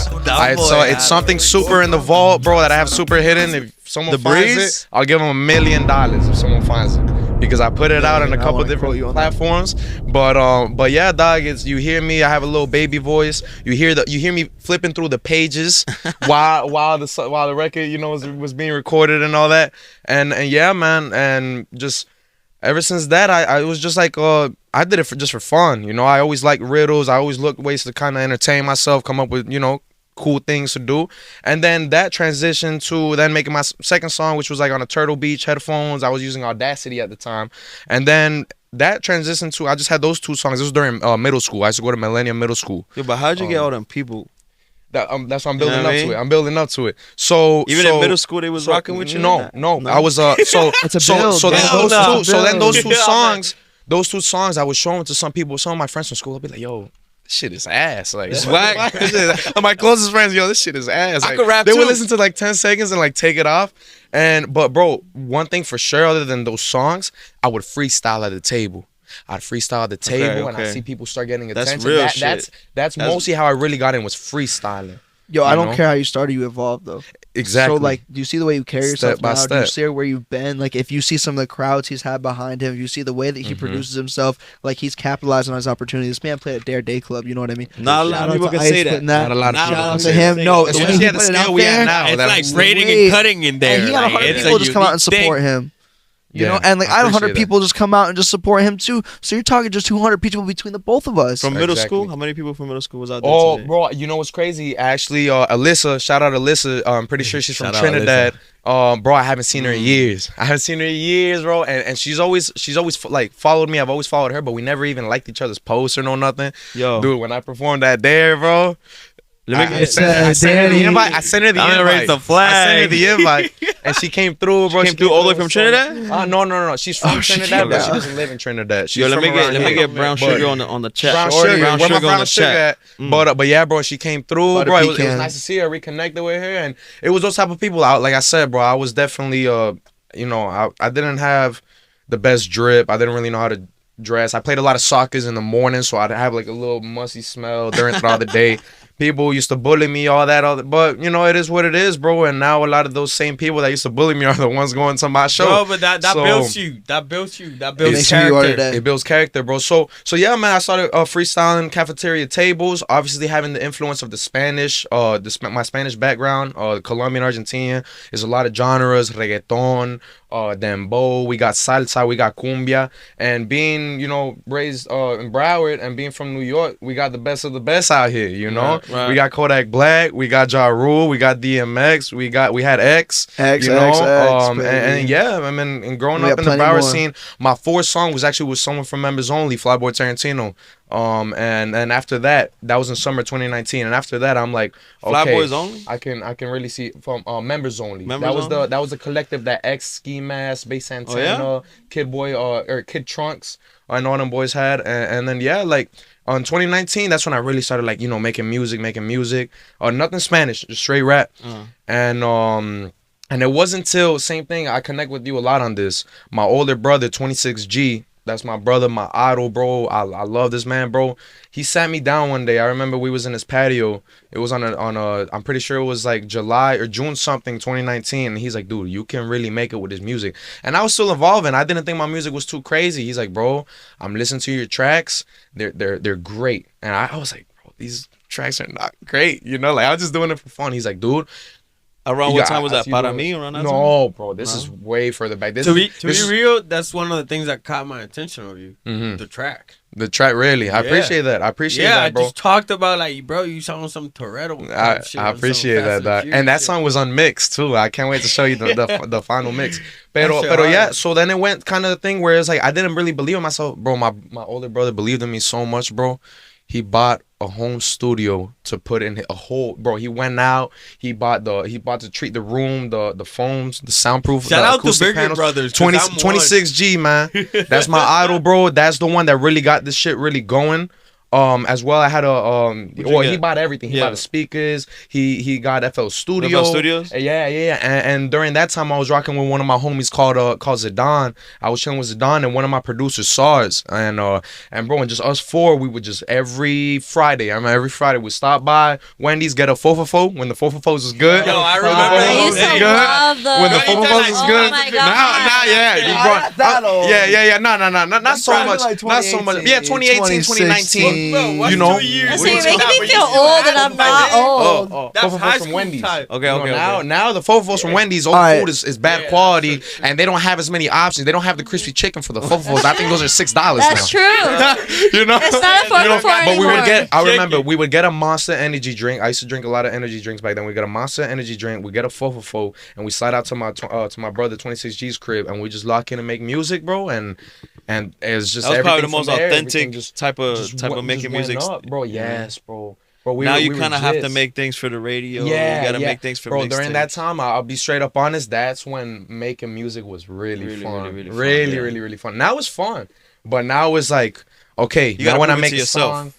So it's something super in the vault, bro, that I have super hidden. If someone finds it, I'll give them $1 million if someone finds it. Because I put it out on a couple different platforms, but yeah, dog, you hear me. I have a little baby voice. You hear me flipping through the pages while the record, was being recorded and all that, and yeah, man, and just ever since that, I was just like, I did it just for fun, I always liked riddles. I always looked ways to kind of entertain myself, come up with cool things to do, and then that transitioned to then making my second song, which was like on a Turtle Beach headphones. I was using Audacity at the time, and then that transitioned to I just had those two songs. This was during middle school. I used to go to Millennium Middle School. Yeah, but how'd you get all them people? That's what I'm building up to it. I'm building up to it. So even in middle school, they was rocking with you. No. I was so then those two songs I was showing to some people. Some of my friends from school. I'd be like, yo, shit is ass. Like, it's whack. My closest friends, yo, this shit is ass. Like, I could rap they too. would listen to like 10 seconds and like take it off. But bro, one thing for sure, other than those songs, I would freestyle at the table. I'd freestyle at the table, and I see people start getting attention. That's real shit. That's mostly how I really got in, was freestyling. Yo, I don't care how you started, you evolved though. Exactly. So like, do you see the way you carry yourself Step by now? step. Do you see where you've been? Like, if you see some of the crowds he's had behind him, you see the way that he produces himself, like he's capitalizing on his opportunity. This man played at Dare Day Club, you know what I mean? Not a lot of people can say that. Not a lot of people Shout out can to say him. that. No, the way Especially he at the put it scale out we at there, now. It's that like was- braiding and cutting in there. and he had Like, 100 it's people a just come out and unique support thing. him. Yeah, And like I had 100 appreciate people just come out and just support him too. So you're talking just 200 people between the both of us. From middle Exactly. school, how many people from middle school was out there Oh, today? bro, you know what's crazy? Actually, Alyssa, shout out Alyssa. I'm pretty sure she's from Shout out Trinidad. Bro, I haven't seen her in years. I haven't seen her in years, bro. And she's always like followed me. I've always followed her, but we never even liked each other's posts or no nothing. Yo, Dude, when I performed that there, bro, I sent her the Danny. invite. I sent her the I'm gonna raise invite. the flag. I sent her the invite, and she came through, bro. Came through all the way from Trinidad? No. She's from she Trinidad, came but she down. doesn't live in Trinidad. She's Yo, let from me around here. get brown sugar on the chat. Brown Shorty, sugar, brown where my sugar on brown the sugar chat. at? But yeah, bro, she came through, Butter bro. It was pecan. nice to see her, reconnected with her, and it was those type of people. Like I said, bro, I was definitely, I didn't have the best drip. I didn't really know how to dress. I played a lot of soccers in the morning, so I'd have like a little musty smell throughout the day. people used to bully me, all that other, but you know, it is what it is, bro. And now a lot of those same people that used to bully me are the ones going to my show. Bro, but that So, builds you. That builds you. That It builds makes who you are character. today. it builds character, bro. So yeah, man. I started freestyling cafeteria tables. Obviously, having the influence of the Spanish, my Spanish background, Colombian, Argentinian. There's a lot of genres, reggaeton, dembow. We got salsa, we got cumbia, and being, you know, raised in Broward and being from New York, we got the best of the best out here. You know, Right. we got Kodak Black, we got Ja Rule, we got DMX, we had X, X, you know, X, and baby. yeah, I mean, and growing We up got in the plenty Broward more. scene, my fourth song was actually with someone from Members Only, Flyboy Tarantino. And after that was in summer 2019, and after that I'm like, okay, Flyboys Only? I can really see from Members Only. Members that was the collective that X, Ski Mask, Bass Santana, Kid Boy, or Kid Trunks, and all them boys had, and then yeah, like on 2019, that's when I really started, like, you know, making music, nothing Spanish, just straight rap, and it wasn't till, same thing, I connect with you a lot on this, my older brother 26G. That's my brother, my idol, bro. I love this man, bro. He sat me down one day. I remember we was in his patio. It was on a I'm pretty sure it was like July or June something, 2019. And he's like, dude, you can really make it with his music. And I was still evolving. I didn't think my music was too crazy. He's like, bro, I'm listening to your tracks. They're great. And I was like, bro, these tracks are not great. You know, like I was just doing it for fun. He's like, dude. Around Yeah, what time was I that? see Para what- mí? Around that time? No, bro. This is way further back. This To is be real, that's one of the things that caught my attention of you. Mhm. The track. the track. Really, I Yeah. appreciate that. I appreciate Yeah, I that, bro. just talked about, like, bro, you sound some Toretto. I type shit on some appreciate Fast that, and dog. Furious And that shit. song was unmixed too. I can't wait to show you the final mix. Pero That shit yeah, hard. so then it went kind of the thing where it's like I didn't really believe in myself, bro. My older brother believed in me so much, bro. He bought a home studio to put in a whole, bro. He went out. He bought to treat the room, the foams, the soundproof. Shout the out to acoustic Bigger panels. Brothers, 20, 'cause I'm 26G, man. That's my idol, bro. That's the one that really got this shit really going. As well, I had a you well, he get? bought everything. He Yeah. bought the speakers. He got FL Studio. FL Studios? Yeah. And during that time, I was rocking with one of my homies called Zidane. I was chilling with Zidane, and one of my producers saw us. And bro, and just us four, we would just every Friday. I remember every Friday we'd stop by Wendy's, get a fofofo when the fofofos was good. Yo, I remember I those used to days. love those. When the Right, fofofos was oh good. my Now, God. yeah. You brought, that old. yeah. No, not so Probably much. like Not so much. Yeah, 2018, 2019. Bro, what's You know, 2 years? So you're What's making that? me But feel you still old have and I'm them back not then. old. That's Fofofos high from school Wendy's. type. Okay, You know, okay. now the fofofos from Wendy's, all Alright. food is bad Yeah, quality, that's true. and they don't have as many options. They don't have the crispy chicken for the fofofos. I think those are $6 That's now. true. You know, It's not affordable but we anymore. would get. I Chicken. remember we would get a Monster energy drink. I used to drink a lot of energy drinks back then. We get a Monster energy drink. We get a fofofo, and we slide out to my brother 26G's crib, and we just lock in and make music, bro. And it's just That was probably everything the most from there, authentic everything just type of went- making just music. went up, bro. Yes, bro. Bro, Now we you were kind of have to jizz. make things for the radio. Yeah, you gotta yeah. make things for bro. During mixtapes. that time, I'll be straight up honest. That's when making music was really, Really, fun. really, really fun, Really, yeah. really, really fun. Now it's fun, but now it's like, okay, You gotta now when I prove it make to a yourself. song,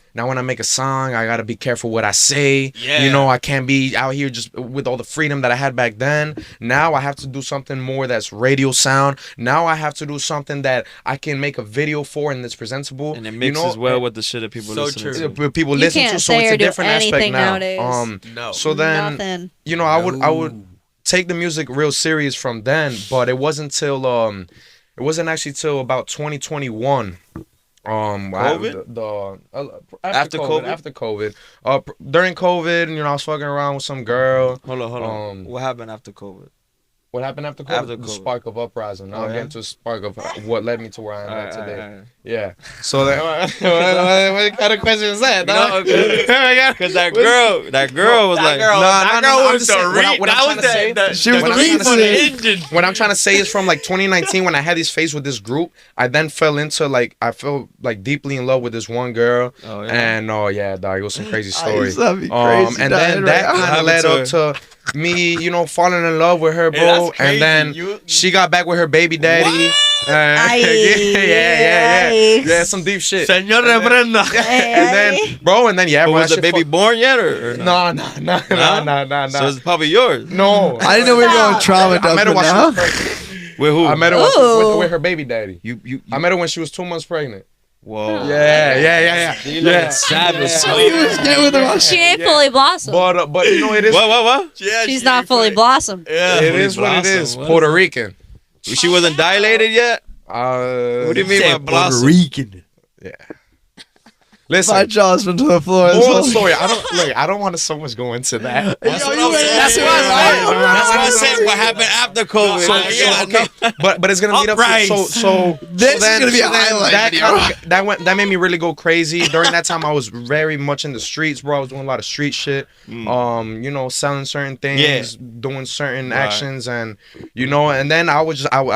I gotta be careful what I say. Yeah. You know, I can't be out here just with all the freedom that I had back then. Now I have to do something more that's radio sound. Now I have to do something that I can make a video for and that's presentable. and it you mixes know, well with the shit that people So listen true. to. people You listen can't to, so say it's or a do different aspect anything now. nowadays. No. So then, Nothing. you know, I would take the music real serious from then, but it wasn't till it wasn't actually till about 2021. COVID? After COVID. During COVID, you know, I was fucking around with some girl. Hold on. What happened after COVID? What happened after COVID? After The COVID. spark of uprising. Now Oh, I'm yeah? getting to a spark of what led me to where I am at today. Alright. Yeah. So then, what kind of question is that? dog? Because that girl was like, I'm was just saying, what I'm trying to say- She was what the I'm trying to reason. say- What I'm trying to say is from like 2019 when I had this phase with this group, I then fell into I fell like deeply in love with this one girl, Oh, yeah? and yeah, dog, it was some crazy I story. used to be crazy And dying then right that now. kind of led up to me, you know, falling in love with her, Hey, bro. that's crazy. And then You- she got back with her baby daddy. Aye. Yeah, some deep shit. Señor Reprenda. And then, bro, and then yeah, But bro, was that the shit baby born yet or No. So it's probably yours. No. I didn't know we were going trauma I met her dumping while she now. was pregnant. With who? I met her Ooh. with her baby daddy. You I met her when she was 2 months pregnant. Whoa. Yeah. Savage. She ain't fully blossomed. But you know it is. What? Yeah, She's not fully blossomed. Yeah. It is what it is. Puerto Rican. She wasn't dilated yet? What do you mean by blossom? Rican. Yeah. My Listen. jaw's been to the floor. This Moral of whole- the story. I don't want to so much go into that. That's what you I'm ain't- saying. that's what I'm saying. That's what I'm saying. What happened after COVID? Okay, but it's gonna lead up to Uprise. so This is then- gonna be a so then highlight that video. that made me really go crazy. During that time, I was very much in the streets, bro. I was doing a lot of street shit. You know, selling certain things, doing certain actions, and you know, and then I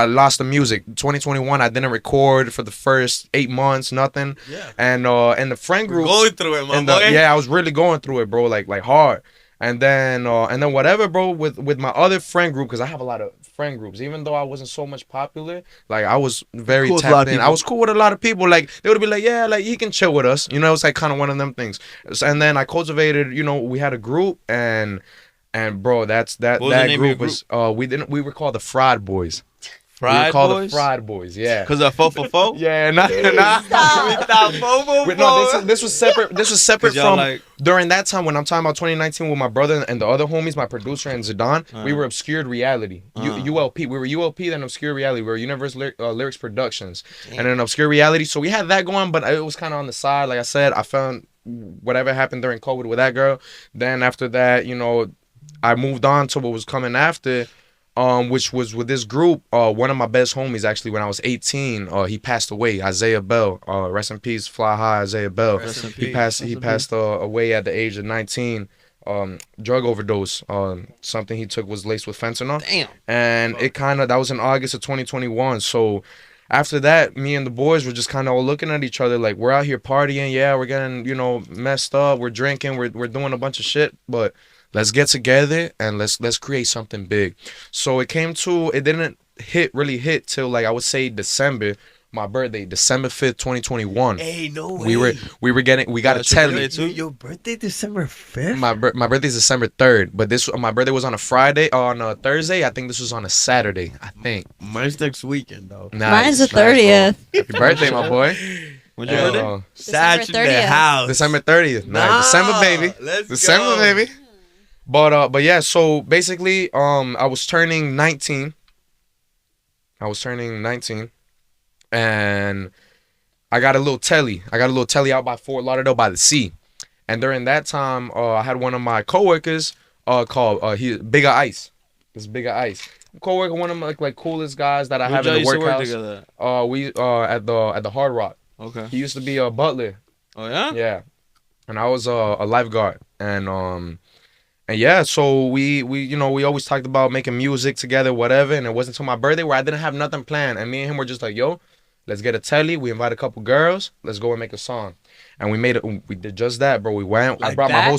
lost the music. 2021, I didn't record for the first 8 months, nothing. Yeah. And the friend group. Going through it, my And boy. yeah, I was really going through it, bro, like hard. And then whatever, bro, with my other friend group, because I have a lot of friend groups. Even though I wasn't so much popular, like I was very Cool with a lot of tapped in. I people. was cool with a lot of people. Like they would be like, yeah, like he can chill with us. You know, it's like kind of one of them things. And then I cultivated. You know, we had a group, and bro, that What was the name of your group was we were called the Fried Boys. We were Fried called boys? the Fried Boys. Yeah. Because of fo. Yeah, nah. Wait, no, this was separate. This was separate 'Cause y'all from like- during that time when I'm talking about 2019 with my brother and the other homies, my producer and Zidane. We were Obscured Reality, ULP. We were ULP, then Obscured Reality. We were Universe Lyrics Productions, and then Obscured Reality. So we had that going, but it was kind of on the side. Like I said, I found whatever happened during COVID with that girl. Then after that, you know, I moved on to what was coming after. Which was with this group. One of my best homies, actually, when I was 18, he passed away. Isaiah Bell. Rest in peace, fly high, Isaiah Bell. He passed away at the age of 19. Drug overdose. Something he took was laced with fentanyl. Damn. And that was in August of 2021. So after that, me and the boys were just kind of all looking at each other like, we're out here partying. Yeah, we're getting, you know, messed up. We're drinking. We're doing a bunch of shit. But let's get together and let's create something big. So it didn't really hit till like I would say December, my birthday, December 5th, 2021. Hey, no way. We got a telly. Your birthday, December 5th? My birthday's December 3rd, but my birthday was on a Friday, on a Thursday. I think this was on a Saturday, I think. Mine's next weekend, though. Mine's the Nice, bro. 30th. Happy birthday, my boy. When's your birthday? Satch in the 30th. house. December 30th. Nice. December, baby. Let's December, go. baby. But yeah, so basically, I was turning 19. And I got a little telly. Out by Fort Lauderdale by the sea. And during that time, I had one of my coworkers called Bigger Ice. This Bigger Ice. Coworker, one of my like coolest guys that I have in the workhouse. We at the Hard Rock. Okay. He used to be a butler. Oh yeah. Yeah, and I was a lifeguard, and yeah, so we always talked about making music together, whatever. And it wasn't until my birthday where I didn't have nothing planned, and me and him were just like, yo, let's get a telly. We invite a couple girls. Let's go and make a song, and we made it. We did just that, bro. We went. Like I brought that? my whole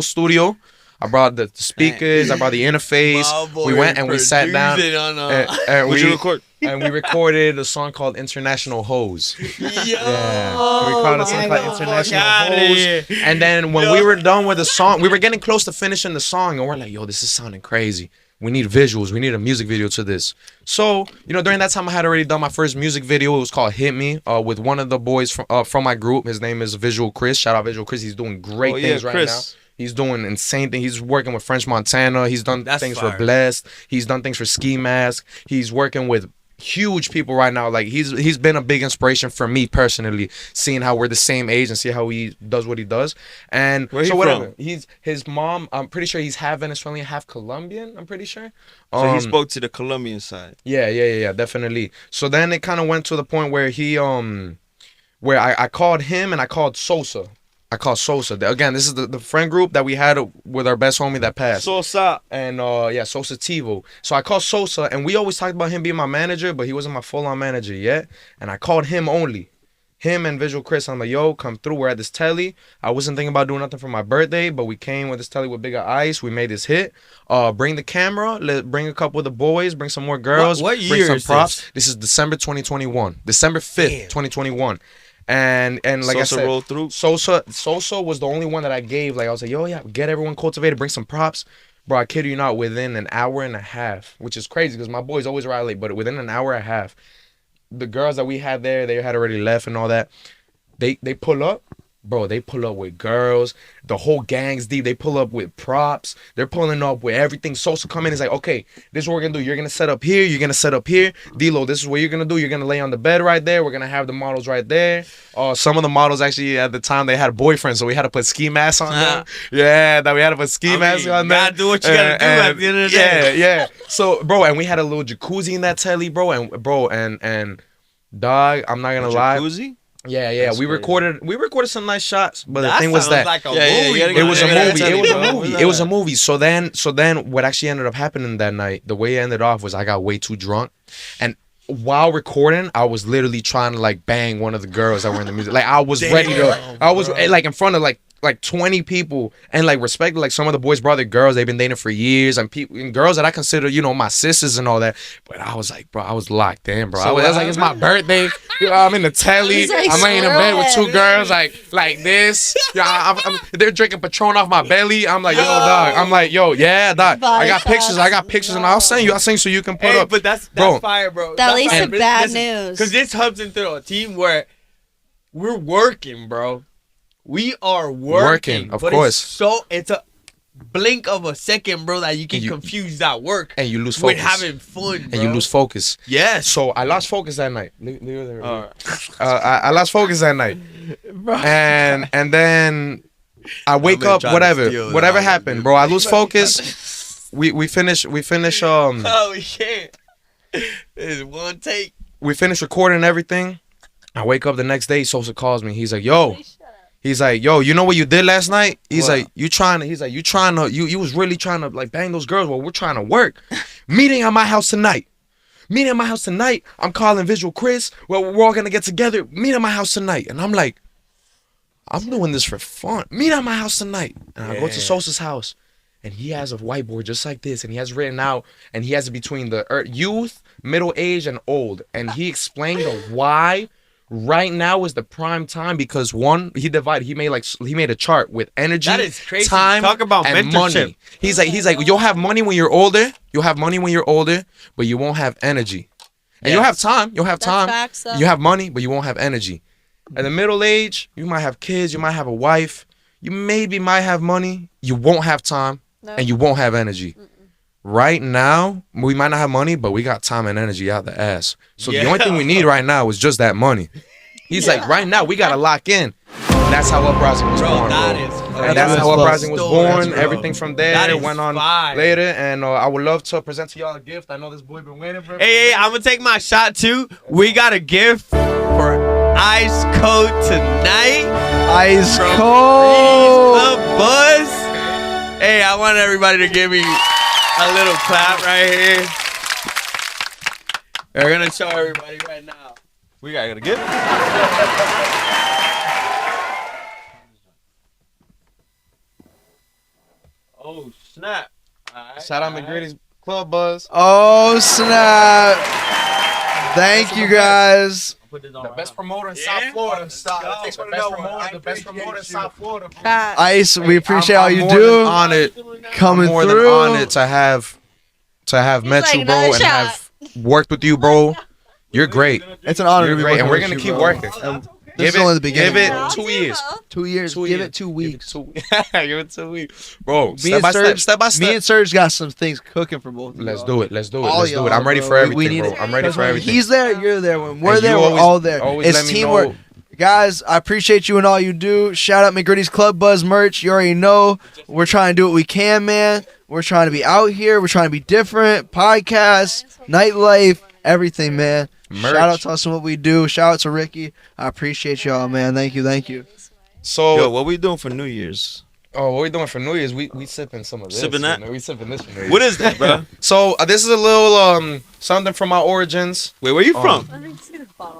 studio. I brought the speakers. I brought the interface. We went and we sat down. And What'd you record? And we recorded a song called International Hose. Yo. Yeah. We recorded a song called International outta here. Hose. And then when we were done with the song, we were getting close to finishing the song, and we're like, yo, this is sounding crazy. We need visuals. We need a music video to this. So, during that time, I had already done my first music video. It was called Hit Me with one of the boys from my group. His name is Visual Chris. Shout out Visual Chris. He's doing great things right now. He's doing insane things. He's working with French Montana. He's done things for Blessed. He's done things for Ski Mask. He's working with huge people right now. Like he's been a big inspiration for me personally, seeing how we're the same age and see how he does what he does. And where so whatever. His mom, I'm pretty sure he's half Venezuelan, half Colombian, I'm pretty sure. So he spoke to the Colombian side. Yeah, definitely. So then it kind of went to the point where where I called him and I called Sosa. Again, this is the friend group that we had with our best homie that passed. Sosa. And Sosa Tivo. So I called Sosa, and we always talked about him being my manager, but he wasn't my full-on manager yet. And I called him only. Him and Visual Chris. I'm like, yo, come through. We're at this telly. I wasn't thinking about doing nothing for my birthday, but we came with this telly with Bigger Ice. We made this hit. Bring the camera. Bring a couple of the boys. Bring some more girls. What bring year some is props. This is December 2021. December 5th, 2021. And like Sosa I said, rolled through. Sosa was the only one that I gave. Like I was like, yo, yeah, get everyone cultivated, bring some props. Bro, I kid you not, within an hour and a half, which is crazy because my boys always ride late, but within an hour and a half, the girls that we had there, they had already left and all that. They pull up. Bro, they pull up with girls. The whole gang's deep. They pull up with props. They're pulling up with everything. Sosa come in. He's like, okay, this is what we're going to do. You're going to set up here. You're going to set up here. Dilo, this is what you're going to do. You're going to lay on the bed right there. We're going to have the models right there. Some of the models actually at the time, they had boyfriends, so we had to put ski masks on them. Yeah, that we had to put ski masks on them. You got to do what you got to do at the end of the day. Yeah. So, bro, and we had a little jacuzzi in that telly, bro. And dog, I'm not going to lie. Jacuzzi? Yeah. That's We crazy. recorded some nice shots, but the That thing was sounds that like a Yeah, movie. yeah, it was a Yeah, movie. tell It me, was a bro. movie. What's It was a that? movie. So then what actually ended up happening that night, the way it ended off was I got way too drunk, and while recording, I was literally trying to like bang one of the girls that were in the music. Like I was ready to. I was like in front of like 20 people and like respected like some of the boys brought their girls they've been dating for years and people and girls that I consider my sisters and all that, but I was like, bro, I was locked in, bro. I was like, it's my birthday, I'm in the telly, Like, I'm laying in bed with two screw it. girls like this, they're drinking Patron off my belly. I'm like, yo dog, I'm like, yo, yeah dog, I got pictures and I'll send you so you can put Hey, up. but that's Bro. fire, bro. At least the bad news. Because this hubs into a team where we're working, bro. We are working, of but course. It's a blink of a second, bro, that you can confuse that work And you lose with focus. having fun, bro. And you lose focus. Yes. So I lost focus that night. I lost focus that night, and then I wake gonna up. try to Whatever steal that. happened, bro. I lose focus. We finish. Oh shit! It's one take. We finish recording everything. I wake up the next day. Sosa calls me. He's like, yo. He's like, yo, you know what you did last night? He's like, you was really trying to like bang those girls while we're trying to work. Meeting at my house tonight. I'm calling Visual Chris. Well, we're all gonna get together. Meet at my house tonight. And I'm like, I'm doing this for fun. Meet at my house tonight. And I go to Sosa's house. And he has a whiteboard just like this. And he has written out. And he has it between the youth, middle age, and old. And he explained the why. Right now is the prime time because one, he made a chart with energy, That is crazy. time, Talk about and mentorship. money. He's like, you'll have money when you're older. But you won't have energy. And you'll have time. That's facts, though. You have money, but you won't have energy. At the middle age, you might have kids, you might have a wife, you maybe might have money, you won't have time, and you won't have energy. Right now, we might not have money, but we got time and energy out the ass. So the only thing we need right now is just that money. He's like, right now, we got to lock in. And that's how Uprising was born, that bro. is And that's how Uprising was born. Bro. Everything from there That is went on fire. later. And I would love to present to y'all a gift. I know this boy been waiting for it. Hey, I'm gonna take my shot too. We got a gift for Ice Cold tonight. Ice from cold. CHRONICOLES. Hey, I want everybody to give me a little clap right here. We're gonna show everybody right now. We got a gift. Oh snap! Shout out McGriddy's Club Buzz. Oh snap! Thank you guys. The best promoter in Yeah. South Florida. Let's go. The best promoter in South Florida. Ice, we appreciate all you I'm do. more than Coming more through. than honored to have met like, you, bro, another and shot. have worked with you, bro. You're great. It's an honor You're to be great, and working we're with gonna you, keep bro. working. This is only the beginning. Give it bro. 2 years. 2 years. 2 Give years. it 2 weeks. Give it 2 weeks, bro. Me Step and by Serge- step. Me Step. and Serge got some things cooking for both of Let's y'all. do it. Let's do it. All Let's do it. y'all, I'm ready bro. for everything, need bro. it. I'm ready for When everything. He's there, you're there. When we're And there, you we're always- all there. always It's let me teamwork. know. Guys, I appreciate you and all you do. Shout out McGriddy's Club Buzz merch. You already know. We're trying to do what we can, man. We're trying to be out here. We're trying to be different. Podcasts, nightlife, everything, man. Merch. Shout out to us and what we do. Shout out to Ricky. I appreciate y'all, man. Thank you. Thank you. So, Yo, what we doing for New Year's? what we doing for New Year's? We sipping some of this. Sipping that? We sipping this for New Year's. What is that, bro? So this is a little something from my origins. Wait, where you from?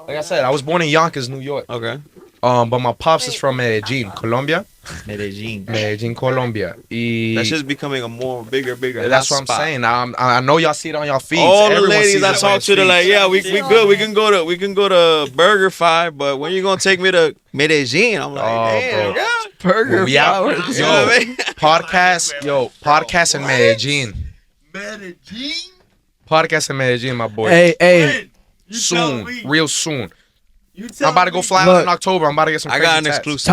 Like I said, I was born in Yonkers, New York. Okay. But my pops is from Medellin, Colombia. Medellin. Medellin, Colombia. That's just becoming a more bigger. That's what I'm spot. saying. I know y'all see it on y'all feeds. All the Everyone ladies sees I it on talk to, y'all they're like, feeds. yeah, we good. We can go to Burger Fi, but when you gonna take me to Medellin? I'm like, damn, bro. yeah. Burger. We out. flowers. You know what I mean? Podcast in Medellin. Medellin. Podcast in Medellin, my boy. Hey, soon, real soon. You I'm about to go fly out in October. I'm about to get some. I crazy got an tats. exclusive.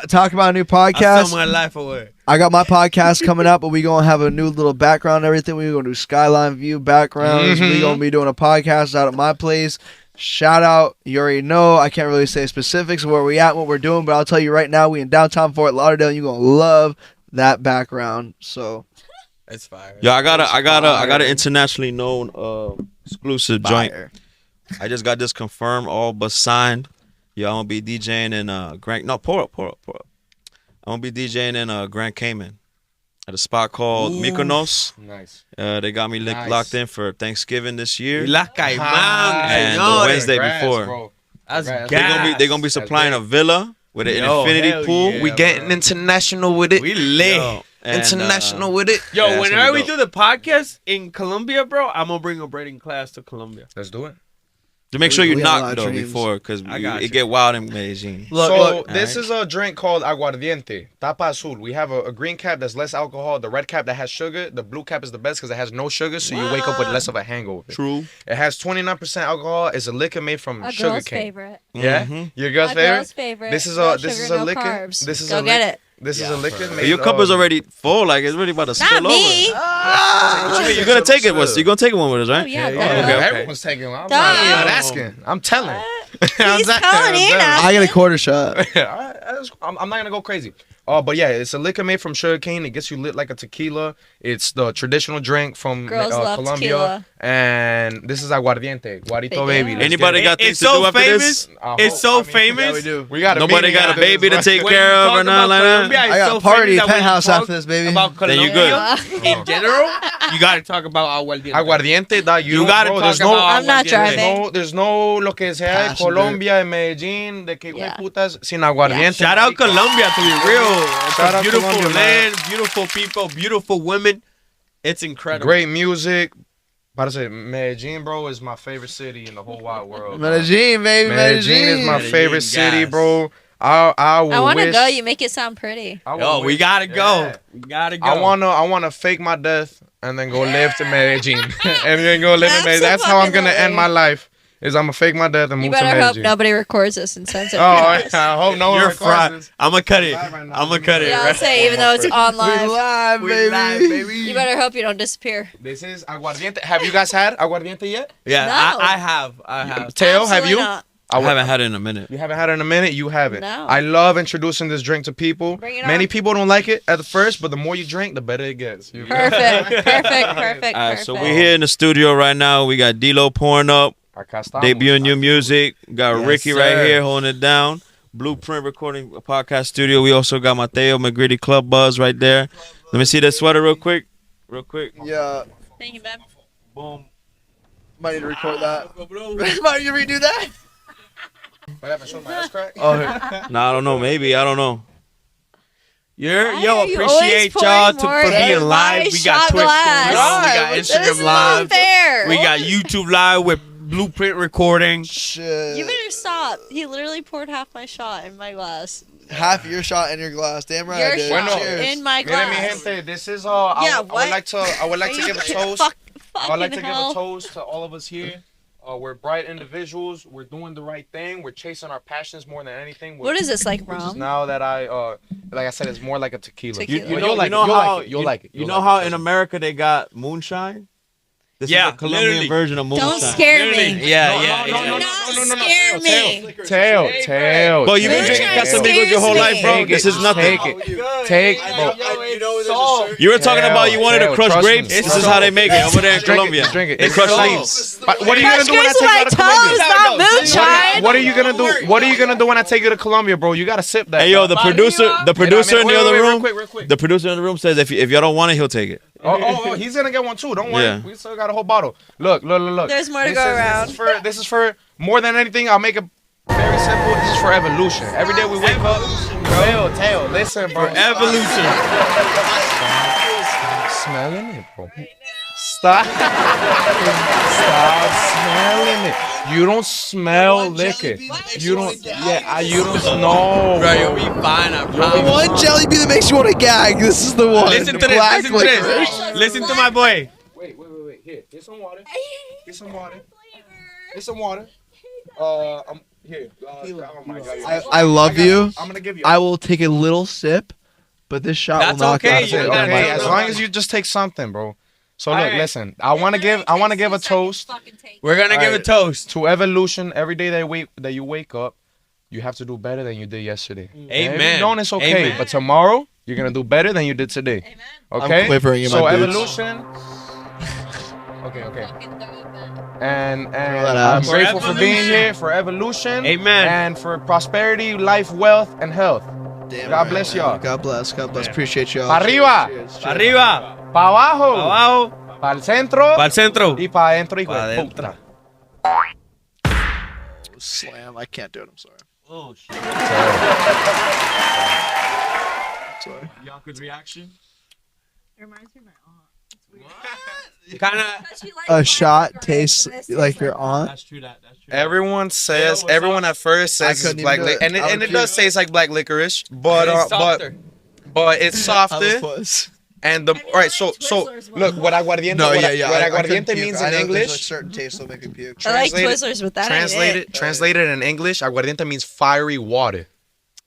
Talk about a new I podcast. sell my life away. I got my podcast coming up, but we gonna have a new little background and everything. We gonna do skyline view backgrounds. We gonna be doing a podcast out at my place. Shout out, you already know. I can't really say specifics of where we at, what we're doing, but I'll tell you right now, we in downtown Fort Lauderdale. And you're gonna love that background. So It's fire. Yo, I got an internationally known exclusive joint. fire. I just got this confirmed, all but signed. Yo, I'm gonna be DJing in Grand. No, pour up. I'm gonna be DJing in Grand Cayman at a spot called Mykonos. Nice. They got me Nice. locked in for Thanksgiving this year. La Caimán, And the señores. Wednesday Congrats, before. bro. That's Congrats. gas. They're gonna be supplying a villa with an Yo, infinity hell pool. yeah. We getting international with it. We lit. Yo, and, international with it. Yo, Yeah, it's whenever gonna we be do the podcast in Colombia, bro, I'm gonna bring a braiding class to Colombia. Let's do it. to make sure We you have a lot knock of though dreams. before, because I got it you. get wild in Medellin. Look, This is a drink called aguardiente, tapa azul. We have a green cap that's less alcohol, the red cap that has sugar, the blue cap is the best because it has no sugar, so you wake up with less of a hangover. True. It has 29% alcohol. It's a liquor made from A sugar girl's cane. favorite. Yeah, Mhm. your girl's A favorite. girl's favorite. This is No a sugar, no liquor. carbs. This is Go a get liquor. it. This is a liquor. Made Your cup is of- already full. Like it's really about to spill Not me. over. What you mean? You're gonna take it with us. You're gonna take it one with us, right? Oh, yeah, Yeah, duh. okay. Everyone's taking one. I'm Duh. not asking. I'm telling. He's calling in. I get a quarter shot. I'm not gonna go crazy. But yeah, it's a liquor made from sugar cane. It gets you lit like a tequila. It's the traditional drink from Girls love Colombia. tequila. And this is aguardiente, guarito They do. baby. Let's Anybody get got things It's to do so after famous. this? It's so famous. Yeah, we do. We got a Nobody meeting got a after baby this, to right? take When care you of talk or nothing about like Colombia, that. it's I got so a party famous at that when you Penthouse talk after this, baby. About Then you Colombia, good. in general, you gotta talk about aguardiente. Aguardiente, that you gotta bro, talk there's no, about I'm not aguardiente. driving. there's no lo que sea de Passenger. Colombia, en Medellín, de que Yeah. putas sin aguardiente. Shout out Colombia, to be real. It's Shout a out beautiful Colombia, land, beautiful people, beautiful women. It's incredible. Great music. About to say, Medellin, bro, is my favorite city in the whole wide world. Medellin, baby, Medellin is my Medellin, favorite city, yes. bro. I I want to wish- go. You make it sound pretty. I Yo, we wish- gotta go. Yeah. We gotta go. I wanna fake my death and then go live to Medellin and then go live in Medellin. That's how I'm gonna end my life. Is I'm gonna fake my death and You move to better hope Medellin. nobody records this and sends it. Oh, I hope no one You're records fried. this. I'm gonna cut it. Live right now. I'm gonna cut it. Yeah, I'll Right? say even though it's on We live. live, We baby. live, baby. You better hope you don't disappear. This is aguardiente. Have you guys had aguardiente yet? Yeah, No. I have. Teo, have Absolutely you? not. I haven't had it in a minute. You haven't had it in a minute. You haven't. No. I love introducing this drink to people. Bring it Many on. people don't like it at the first, but the more you drink, the better it gets. You- Perfect. All right, so we're here in the studio right now. We got D-Lo pouring up, Acá estamos. debuting new music. Got Yes, Ricky right sir. here holding it down. Blueprint Recording Podcast Studio. We also got Matteo MCGRIDDYCLUBBUZZ right there. Let me see that sweater real quick. Yeah, Thank you, man. Boom. might need to record that. Might you redo that? What happened? Show my ass crack? Oh, Nah, I don't know. Maybe. I don't know. Why Yo, are you appreciate always y'all pouring for more being in live. my We got shot Twitch glass? going on. We got Right, Instagram This is live. unfair. We got YouTube live with Blueprint Recording. shit. You better stop. He literally poured half my shot in my glass. Half your shot in your glass. Damn right I Your did. shot Cheers. in my Mira, mi glass. gente, this is Yeah, I what? would like to give a toast. I would like to Fucking give a hell. toast to all of us here. We're bright individuals. We're doing the right thing. We're chasing our passions more than anything. What is this, like Which is rum? now that like I said, it's more like a tequila. Tequila. You You'll know, like you know it. You'll how like it. You'll like it. You You'll know like how it. in America they got moonshine. This Yeah, is a Colombian literally. version of moonshine. Don't scare me. Yeah. Do not scare me. Tail. But you've been Moonshine drinking scares Casamigos your whole me. life, bro. Take This it. is nothing. Take it. Take, bro. You were talking about you wanted to Tail, crush trust me. grapes. This is how they make it over there in Drink Colombia. it. Drink it. They It's crush salt. leaves. But what are you gonna Crush do when I grapes take with you my out of Colombia? toes, not moonshine. What are you gonna do? What are you gonna do when I take you to Colombia, bro? You gotta sip that. Hey yo, the producer in the other room. Real quick. The producer in the room says if y'all don't want it, he'll take it. Oh, he's gonna get one too. Don't worry. Yeah. We still got a whole bottle. Look. There's more to go around. This is for more than anything. I'll make it very simple. This is for evolution. Every day we wake up. Tail. Listen, bro. Evolution. Stop smelling it, bro. Stop smelling it. You don't smell liquor. You don't. Yeah, you don't know. Bro, you'll be fine. I promise. One jelly bean that makes you want to gag. This is the one. Listen to Black this. Listen to licorice. this. Listen to my boy. Wait. Here. Get some water. Get some water. It's some water. Here. Oh my God. I love you. I'm gonna give you. I will take a little sip, but this shot That's will not okay, get you it. got it. Okay, as long as you just take something, bro. So look, listen. I want to give a toast We're gonna give a toast. to evolution. Every day that you wake up, you have to do better than you did yesterday. And if Amen. you don't, it's okay. Amen. But tomorrow, you're gonna do better than you did today. Amen. Okay. I'm quivering in so my boots. evolution. Okay. And that I'm out. For grateful for being evolution. here, for evolution. Amen. And for prosperity, life, wealth, and health. Damn God right, bless man. y'all. God bless. God bless. Appreciate y'all. Pa' arriba. Cheers. Arriba, Pa' abajo. abajo, Pa'l centro. pa'l centro. Y pa' adentro, hijo Pa' de adentro. puta. Slam. I can't do it. I'm sorry. Oh shit. Sorry. Bianca's reaction. Reminds me of my aunt. Kind of. A shot tastes like your aunt. That's true. That's true. Everyone says, what's everyone up? at first I says it's couldn't black even do licorice, it. I and would it does puke. taste like black licorice, but It's softer. but it's I'm a softer. puss. And the all right, so look, what aguardiente, what aguardiente means in English. Certain tastes will make me puke. I like Translate it- Twizzlers, but that ain't it. Translated in English, aguardiente means fiery water.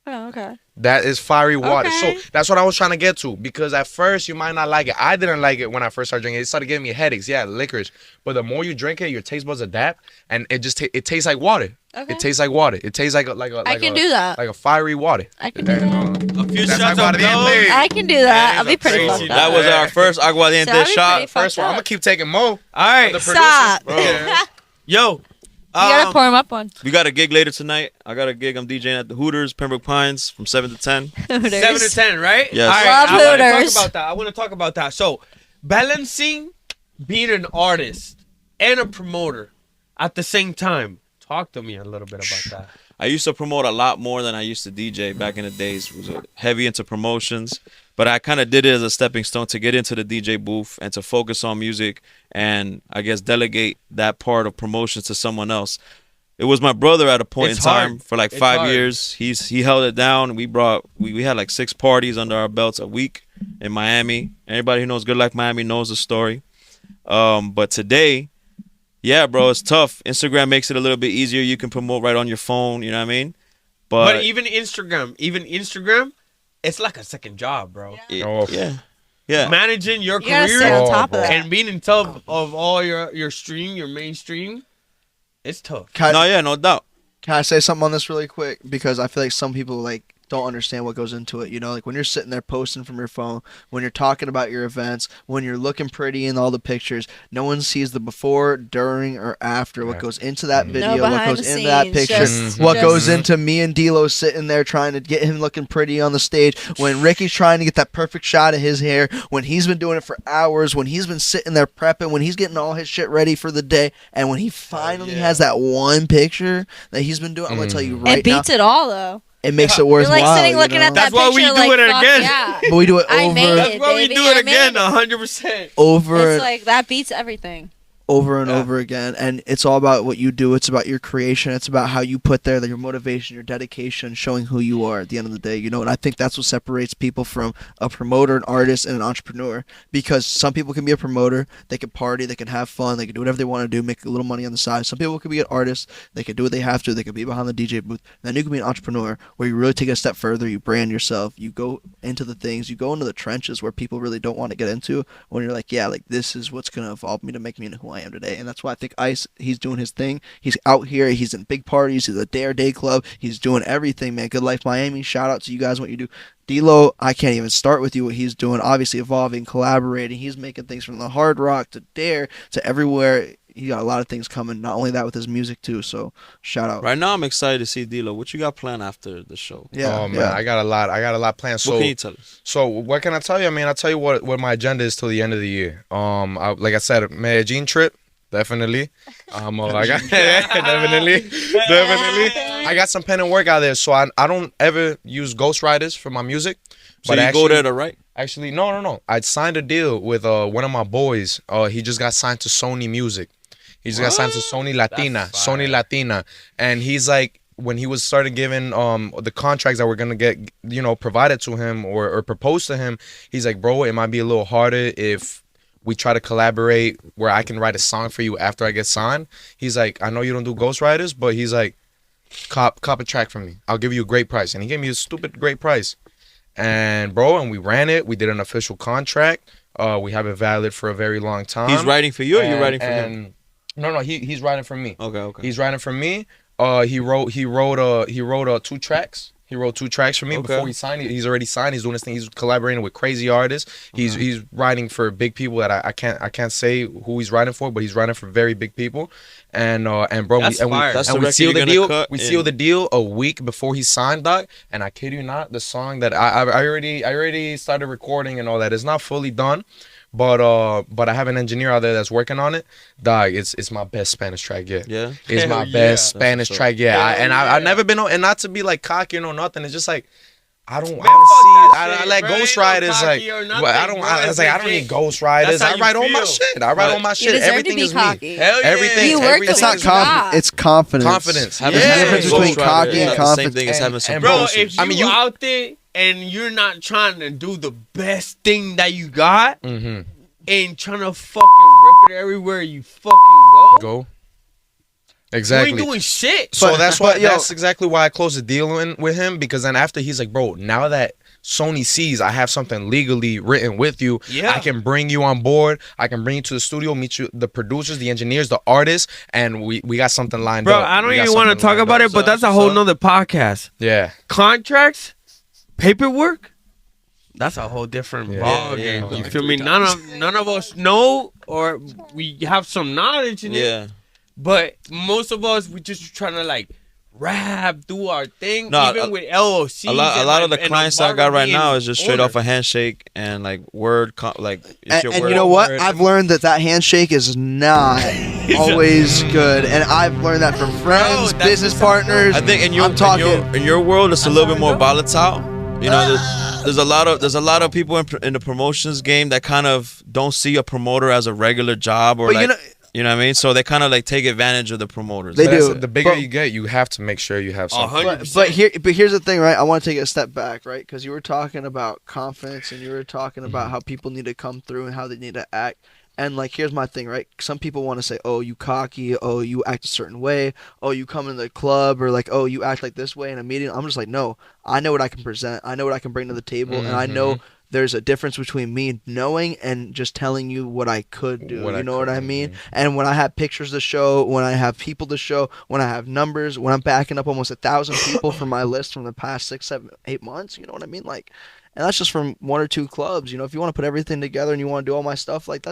Oh, okay. That is fiery water. Okay. So that's what I was trying to get to, because at first you might not like it. I didn't like it when I first started drinking it. It started giving me headaches. Yeah, licorice. But the more you drink it, your taste buds adapt, and it just it tastes like water. Okay. It tastes like water. It tastes like a I can do that. like a fiery water. I can do that. A few That's shots of aguardiente. those. I can do that. I'll be That's pretty crazy. fucked up. That was our first aguardiente So I'll be shot. pretty fucked First one, I'm up. gonna keep taking more. All right. The Stop. producers. Yo. You gotta pour him up one. We got a gig later tonight. I got a gig. I'm DJing at the Hooters, Pembroke Pines, from 7 to 10. 7 to 10, right? Yes. All right, Love I want to Hooters. talk about that. I want to talk about that. So, balancing being an artist and a promoter at the same time. Talk to me a little bit about that. I used to promote a lot more than I used to DJ back in the days. Was heavy into promotions, but I kind of did it as a stepping stone to get into the DJ booth and to focus on music and I guess delegate that part of promotions to someone else. It was my brother at a point It's in time hard. for like It's 5 hard. years. He held it down. We had like 6 parties under our belts a week in Miami. Anybody who knows Good Life Miami knows the story. But today, yeah, bro, it's tough. Instagram makes it a little bit easier. You can promote right on your phone. You know what I mean? But even Instagram, it's like a second job, bro. Oh. Yeah. Managing your You gotta stay career on top of that. and being in top of all your stream, your mainstream, it's tough. Can No doubt. I say something on this really quick? Because I feel like some people like don't understand what goes into it. You know, like when you're sitting there posting from your phone, when you're talking about your events, when you're looking pretty in all the pictures, no one sees the before, during, or after. What goes into that video, what behind goes the into that scenes, picture, just- what just- goes into me and Dilo sitting there trying to get him looking pretty on the stage, when Ricky's trying to get that perfect shot of his hair, when he's been doing it for hours, when he's been sitting there prepping, when he's getting all his shit ready for the day, and when he finally has that one picture that he's been doing, I'm gonna tell you right It beats now, it all though. it makes it You're worthwhile. like sitting you looking know? at that That's why we picture do like, it fuck again. yeah. But we do it I made over, That's why we baby, do I it again, made it. 100%. over, It's like that beats everything. over and over again, and it's all about what you do. It's about your creation. It's about how you put there your motivation, your dedication, showing who you are at the end of the day, you know. And I think that's what separates people from a promoter, an artist, and an entrepreneur, because some people can be a promoter, they can party, they can have fun, they can do whatever they want to do, make a little money on the side. Some people can be an artist, they can do what they have to, they can be behind the DJ booth. And then you can be an entrepreneur where you really take it a step further, you brand yourself, you go into the things, you go into the trenches where people really don't want to get into, when you're like, yeah, like this is what's going to evolve me to make me into who I am today. And that's why I think Ice, he's doing his thing. He's out here. He's in big parties. He's at Dare Day Club. He's doing everything, man. Good Life Miami. Shout out to you guys, what you do. D-Lo, I can't even start with you what he's doing. Obviously evolving, collaborating. He's making things from the Hard Rock to Dare to everywhere. He got a lot of things coming. Not only that, with his music too. So shout out. Right now, I'm excited to see Dilo. What you got planned after the show? Yeah. Oh man, yeah. I got a lot planned. What So can you tell us? So what can I tell you? I mean, I'll tell you what my agenda is till the end of the year. Like I said, Medellin trip, definitely. I got definitely. I got some pen and work out there, so I don't ever use ghostwriters for my music. So But you actually, go there to write? Actually, no. I signed a deal with one of my boys. He just got signed to Sony Music. He just got signed to Sony Latina, and he's like, when he was started giving the contracts that were gonna get, you know, provided to him or proposed to him, he's like, bro, it might be a little harder if we try to collaborate where I can write a song for you after I get signed. He's like, I know you don't do ghostwriters, but he's like, cop a track from me. I'll give you a great price. And he gave me a stupid great price. And bro, and we ran it. We did an official contract. We have it valid for a very long time. He's writing for you, or you're writing for him? No, he's writing for me. Okay. He's writing for me. He wrote 2 tracks. He wrote 2 tracks for me before he signed. He's already signed. He's doing this thing. He's collaborating with crazy artists. He's writing for big people that I can't say who he's writing for, but he's writing for very big people. And bro, we sealed the deal. We sealed the deal a week before he signed, dog. And I kid you not, the song that I already started recording and all that. It's not fully done. But I have an engineer out there that's working on it. Dog, it's my best Spanish track yet. Yeah, it's my best Spanish track yet. I've never been on, and not to be like cocky or nothing. It's just like I like ghostwriters. Like I don't need ghostwriters. I write all my shit. Everything is me. Everything. It's not confidence. It's confidence. Confidence. There's a difference between cocky and confidence. Same thing as having some. Bro, if you out there and you're not trying to do the best thing that you got, and trying to fucking rip it everywhere you fucking go. Exactly. You ain't doing shit. So that's exactly why I closed the deal with him, because then after he's like, bro, now that Sony sees I have something legally written with you, I can bring you on board. I can bring you to the studio, meet you, the producers, the engineers, the artists, and we got something lined up. Bro, I don't even want to talk about it, but that's a whole nother podcast. Yeah. Contracts, paperwork, that's a whole different ballgame. You feel me? None of us know, or we have some knowledge in it. But most of us, we just trying to like rap, do our thing. Even with LOC. A lot of the clients that I got right now is just straight off a handshake and like word, like. And you know what? I've learned that handshake is not always good, and I've learned that from friends, business partners. I think in your world, it's a little bit more volatile. You know, there's a lot of people in the promotions game that kind of don't see a promoter as a regular job, or you know what I mean? So they kind of like take advantage of the promoters. They do. The bigger you get, you have to make sure you have something. But here's the thing, right? I want to take a step back, right? Because you were talking about confidence, and you were talking about how people need to come through and how they need to act. And like, here's my thing, right? Some people want to say, oh, you cocky, oh, you act a certain way, oh, you come in the club, or like, oh, you act like this way in a meeting. I'm just like, no, I know what I can present. I know what I can bring to the table, and I know there's a difference between me knowing and just telling you what I could do. You know what I mean? And when I have pictures to show, when I have people to show, when I have numbers, when I'm backing up almost 1,000 people from my list from the past 6, 7, 8 months, you know what I mean? Like, and that's just from 1 or 2 clubs. You know, if you want to put everything together and you want to do all my stuff, like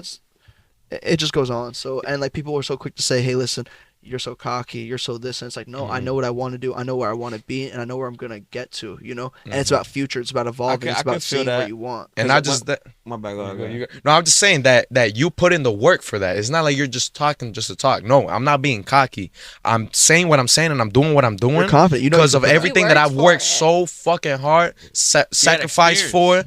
it just goes on. So, and like, people were so quick to say, hey, listen, you're so cocky, you're so this, and it's like, no, I know what I want to do, I know where I want to be, and I know where I'm gonna get to, you know. And it's about future, it's about evolving, it's about seeing what you want. And not just that. My bad, go ahead. No, I'm just saying that you put in the work for that. It's not like you're just talking just to talk. No, I'm not being cocky. I'm saying what I'm saying, and I'm doing what I'm doing. You're confident, you know, because of everything that I've worked so fucking hard, sacrificed for,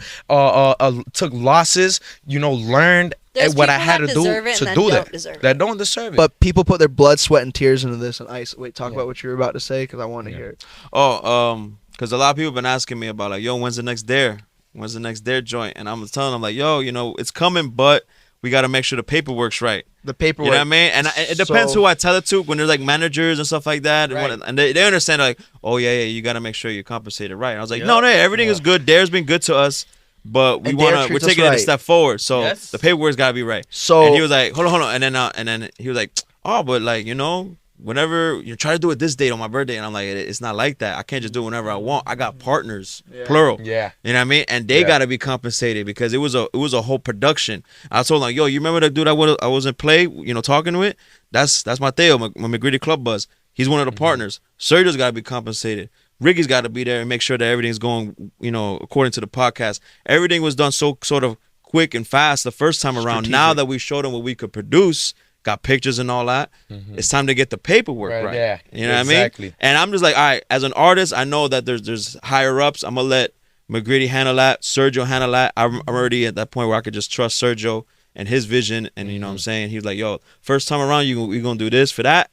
took losses, you know, learned. There's what I people had to that do deserve it to and do that that. don't deserve it. That don't deserve it. But people put their blood, sweat, and tears into this. And wait, talk about what you were about to say, because I want to hear it. Because a lot of people have been asking me about like, yo, when's the next Dare? When's the next Dare joint? And I'm telling them like, yo, you know, it's coming, but we got to make sure the paperwork's right. The paperwork. You know what I mean? And it depends who I tell it to. When there's like managers and stuff like that, and they understand like, oh yeah, you got to make sure you're compensated right. And I was like, no, everything is good. Dare's been good to us. But we're taking it a step forward, so the paperwork's gotta be right. So and he was like, hold on, and then he was like, oh, but like, you know, whenever you try to do it this date on my birthday, and I'm like, it's not like that. I can't just do it whenever I want. I got partners, plural. Yeah, you know what I mean, and they gotta be compensated because it was a whole production. I told him like, yo, you remember that dude I was in play, you know, talking with? That's Matteo, my McGriddyCLUBBUZZ. He's one of the partners. Sergio's gotta be compensated. Ricky's got to be there and make sure that everything's going, you know, according to the podcast. Everything was done so sort of quick and fast the first time around. Now that we showed them what we could produce, got pictures and all that, it's time to get the paperwork right. Yeah, you know what I mean? And I'm just like, all right, as an artist, I know that there's higher ups. I'm going to let McGriddy handle that, Sergio handle that. I'm already at that point where I could just trust Sergio and his vision. And you know what I'm saying? He was like, yo, first time around, we're going to do this for that.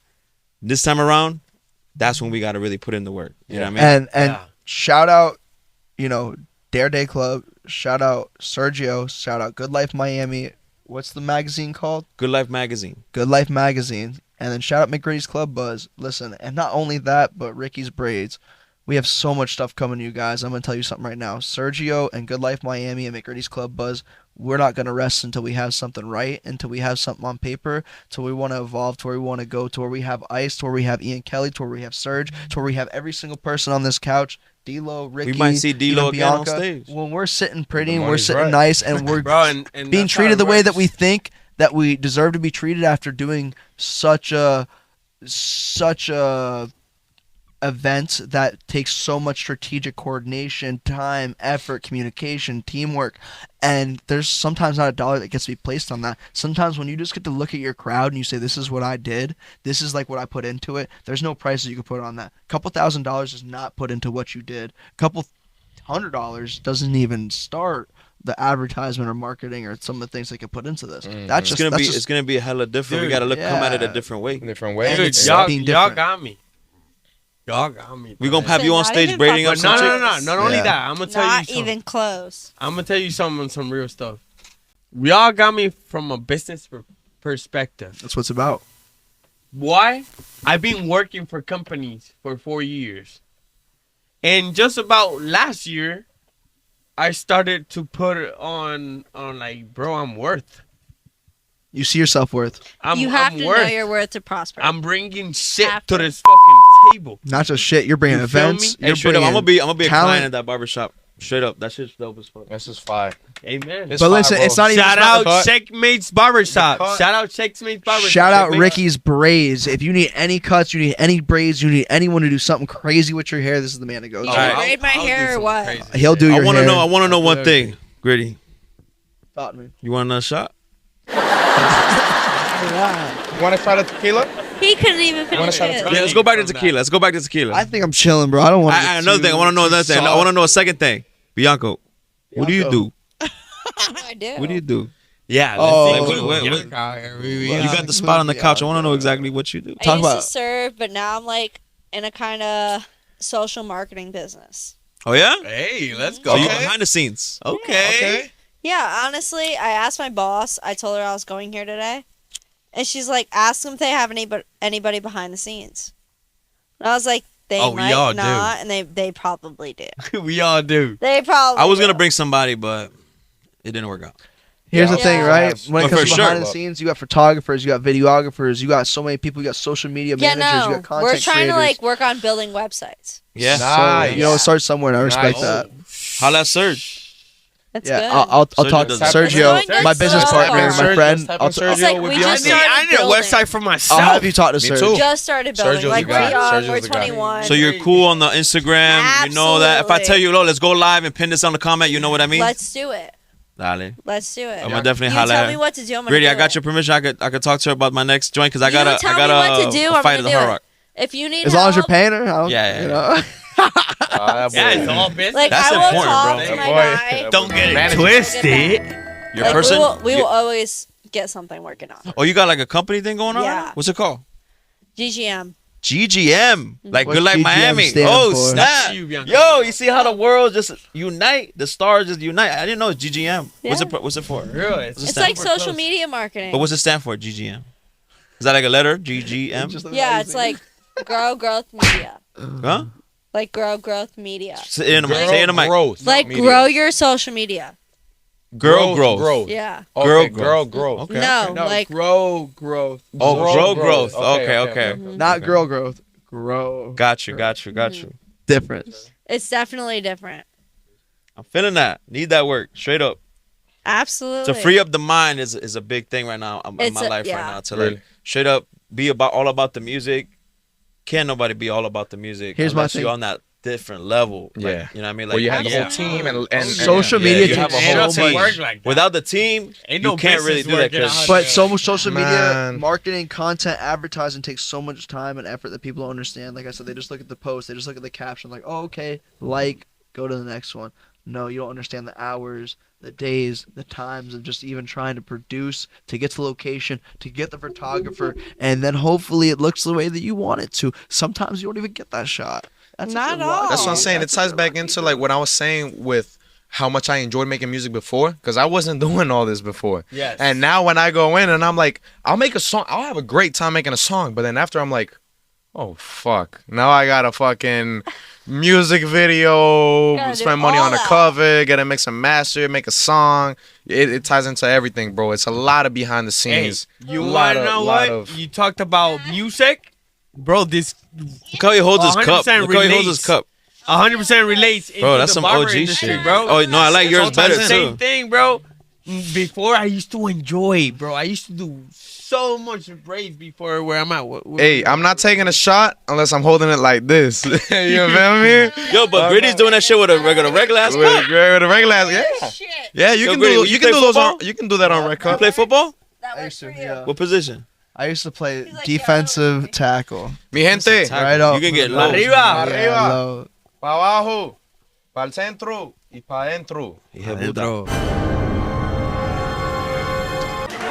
This time around, that's when we got to really put in the work. You know what I mean? And shout out, you know, Dare Day Club. Shout out Sergio. Shout out Good Life Miami. What's the magazine called? Good Life Magazine. Good Life Magazine. And then shout out McGriddy's Club Buzz. Listen, and not only that, but Ricky's Braids. We have so much stuff coming to you guys. I'm going to tell you something right now. Sergio and Good Life Miami and McGriddy's Club Buzz, we're not going to rest until we have something right, until we have something on paper, till we want to evolve to where we want to go, to where we have Ice, to where we have Ian Kelly, to where we have Serge, to where we have every single person on this couch. D'Lo, Ricky, We might see D'Lo even again on Bianca. stage. When we're sitting pretty and we're money's sitting right. nice and we're Bro, and being that's how treated it the way that works. we think that we deserve to be treated after doing such a event that takes so much strategic coordination, time, effort, communication, teamwork, and there's sometimes not a dollar that gets to be placed on that. Sometimes when you just get to look at your crowd and you say, this is what I did, this is like what I put into it, there's no price that you can put on that. A couple $1,000s is not put into what you did. A couple $100 doesn't even start the advertisement or marketing or some of the things they could put into this. That's It's just it's gonna be a hella different. we Dude, gotta come at it a yeah. different way. Different And way. Dude, it's y'all, being y'all different. got me. Y'all got me. We gonna have So you on not stage even braiding up fucking some No, chicks. no, no, no. Not only Yeah. that, I'm gonna tell you Not something. even close. I'm gonna tell you some real stuff. Y'all got me from a business perspective. That's what it's about. Why? I've been working for companies for 4 years, and just about last year, I started to put it on like, bro, I'm worth. You see your self-worth. You have I'm to worth. know your worth to prosper. I'm bringing shit Have to to. this fucking table. Not just shit. You're bringing You feel events. me? You're Hey, straight up, I'm bringing gonna be a talent. client at that barbershop. Straight up, that shit's dope as fuck. That's just fire. Amen. It's But fire, listen, bro. it's not even. Shout it's not- out Checkmate's Barbershop. cut. Shout out Checkmate's Barbershop. Shout out Checkmate. Ricky's Braids. If you need any cuts, you need any braids, you need anyone to do something crazy with your hair, this is the man to go You to. can Alright. braid my I'll do hair or some what? crazy He'll shit. do your I wanna hair. know. I wanna know I'll do one thing, everything. Gritty. Thought me. You want another shot? Want to try the tequila? He couldn't even Wanna finish try to it. try? Yeah, let's go back to From that. tequila. Let's go back to tequila. I think I'm chilling, bro. I don't want to. Another thing. I want to know another thing. I want to know a second thing. Bianca, what do you do? I do. What do you do? Yeah. Oh. Let's see. Wait, Yeah. You got the spot on the couch. I want to know exactly what you do. I Talk used about- to serve, but now I'm like in a kind of social marketing business. Oh yeah? Hey, let's So go. you behind the scenes. Okay. Yeah, honestly, I asked my boss. I told her I was going here today, and she's like, "Ask them if they have anybody behind the scenes." And I was like, "They Oh, we might all do. not," and they probably do. We all do. They probably. I was gonna do. bring somebody, but it didn't work out. Here's the Yeah. thing, right? Yeah. When it But comes for to behind sure. the scenes, you got photographers, you got videographers, you got so many people, you got social media Yeah, managers, you no, got content we're trying creators. to like work on building websites. Yeah. So, you know, start somewhere, and I respect Nice. that. How that Surge? That's Yeah, good. I'll Sergio talk to does that. Sergio, It's going my good business so partner, far. my friend. Type I'll, in Sergio It's like with we I just need, Bianca. started I need a building. website for I'll myself. have you talk to Me Serge. too. Just started building. Sergio's Like the guy. we're young, Sergio's we're the guy. 21. So you're cool on the Instagram. You know that if I tell you, let's go live and pin this on the comment, you know what I mean? Let's do it. Dale. Let's do it. I'm gonna definitely You holla tell at me her. what to do. I'm gonna Gritty, do I got it. your permission. I could talk to her about my next joint because I You got tell me what to do, a I'm fight at gonna the do Hard it. Rock. If you need As long as you're help, paying her, I'll, Yeah, you yeah. know. That Yeah, boy. it's all business. like That's I will important, talk bro. to That my boy. guy. That Don't boy. get it Manage- twisted. Your Like, person? We will always get something working on. Oh, you got like a company thing going on? Yeah. right now? What's it called? GGM. GGM, like What's Good Life GGM Miami. stand Oh for? That's snap! you, Bianca. Yo, you see how the world just unite? The stars just unite. I didn't know it's GGM. What's Yeah. it? What's it for? Really? What's It's stand like for? social media marketing. But what's it stand for? GGM. Is that like a letter? GGM. Yeah, it's like grow growth media. Huh? Like grow growth media. Say it in the mic. Say it in the mic. Growth, Like not media. grow your social media. Girl growth. Growth. Yeah. Okay, Girl girl growth. Okay. No, No, like grow growth. Oh, grow Grow growth. growth. Okay, Okay, okay. okay. Not Okay. girl growth. Grow. Got you. Got you. Got you. Difference. it's definitely different. I'm feeling that. Need that work. Straight up. Absolutely. To free up the mind is a big thing right now in It's my life yeah. right now. To Really? like straight up be all about the music. Can't nobody be all about the music Here's my unless thing. you're on that different level. Like, Yeah. you know what I mean? Like Well, you have the Yeah. whole team and Social yeah, media you takes have a so whole much. team. Work like that. Without the team, Ain't you no can't really business do that. working 'Cause- out. But Yeah. social media Man. marketing, content, advertising takes so much time and effort that people don't understand. Like I said, they just look at the post, they just look at the caption, like, oh, okay, like, go to the next one. No, you don't understand the hours, the days, the times of just even trying to produce, to get to the location, to get the photographer, and then hopefully it looks the way that you want it to. Sometimes you don't even get that shot. That's Not a at lot. all. That's what I'm saying. It That's ties a back lot. into like what I was saying with how much I enjoyed making music before, because I wasn't doing all this before. Yes. And now when I go in and I'm like, I'll make a song, I'll have a great time making a song, but then after I'm like, oh fuck, now I got a fucking music video, Gotta do spend money all on a that. cover, gotta mix and master, make a song. It ties into everything, bro. It's a lot of behind the Hey, scenes. you Lot wanna of- know lot what? of- You talked about music, bro. This Look how he holds his cup. 100% Look how he holds his relates. cup. 100% relates. Into Bro, that's the some barber OG industry, shit, bro. Oh no, I like yours all ties better in. Same too. thing, bro. Before I used to enjoy, bro. I used to do so much braids before where I'm at. Hey, I'm not taking a shot unless I'm holding it like this. You feel me? Yo, but Griddy's doing that shit with a regular ass With cup. a regular ass, yeah. Yeah, you Yo, can Griddy, do will you you can play do those on football? you can do that on red You cup. play football? That I works used for to, you. yeah. What position? I used to play He's like, defensive yo. tackle. Mi gente, Tackle. Right up. You can get Yeah, low. Arriba. Arriba. low. pa abajo, pa el centro y pa adentro. He hit Buddha.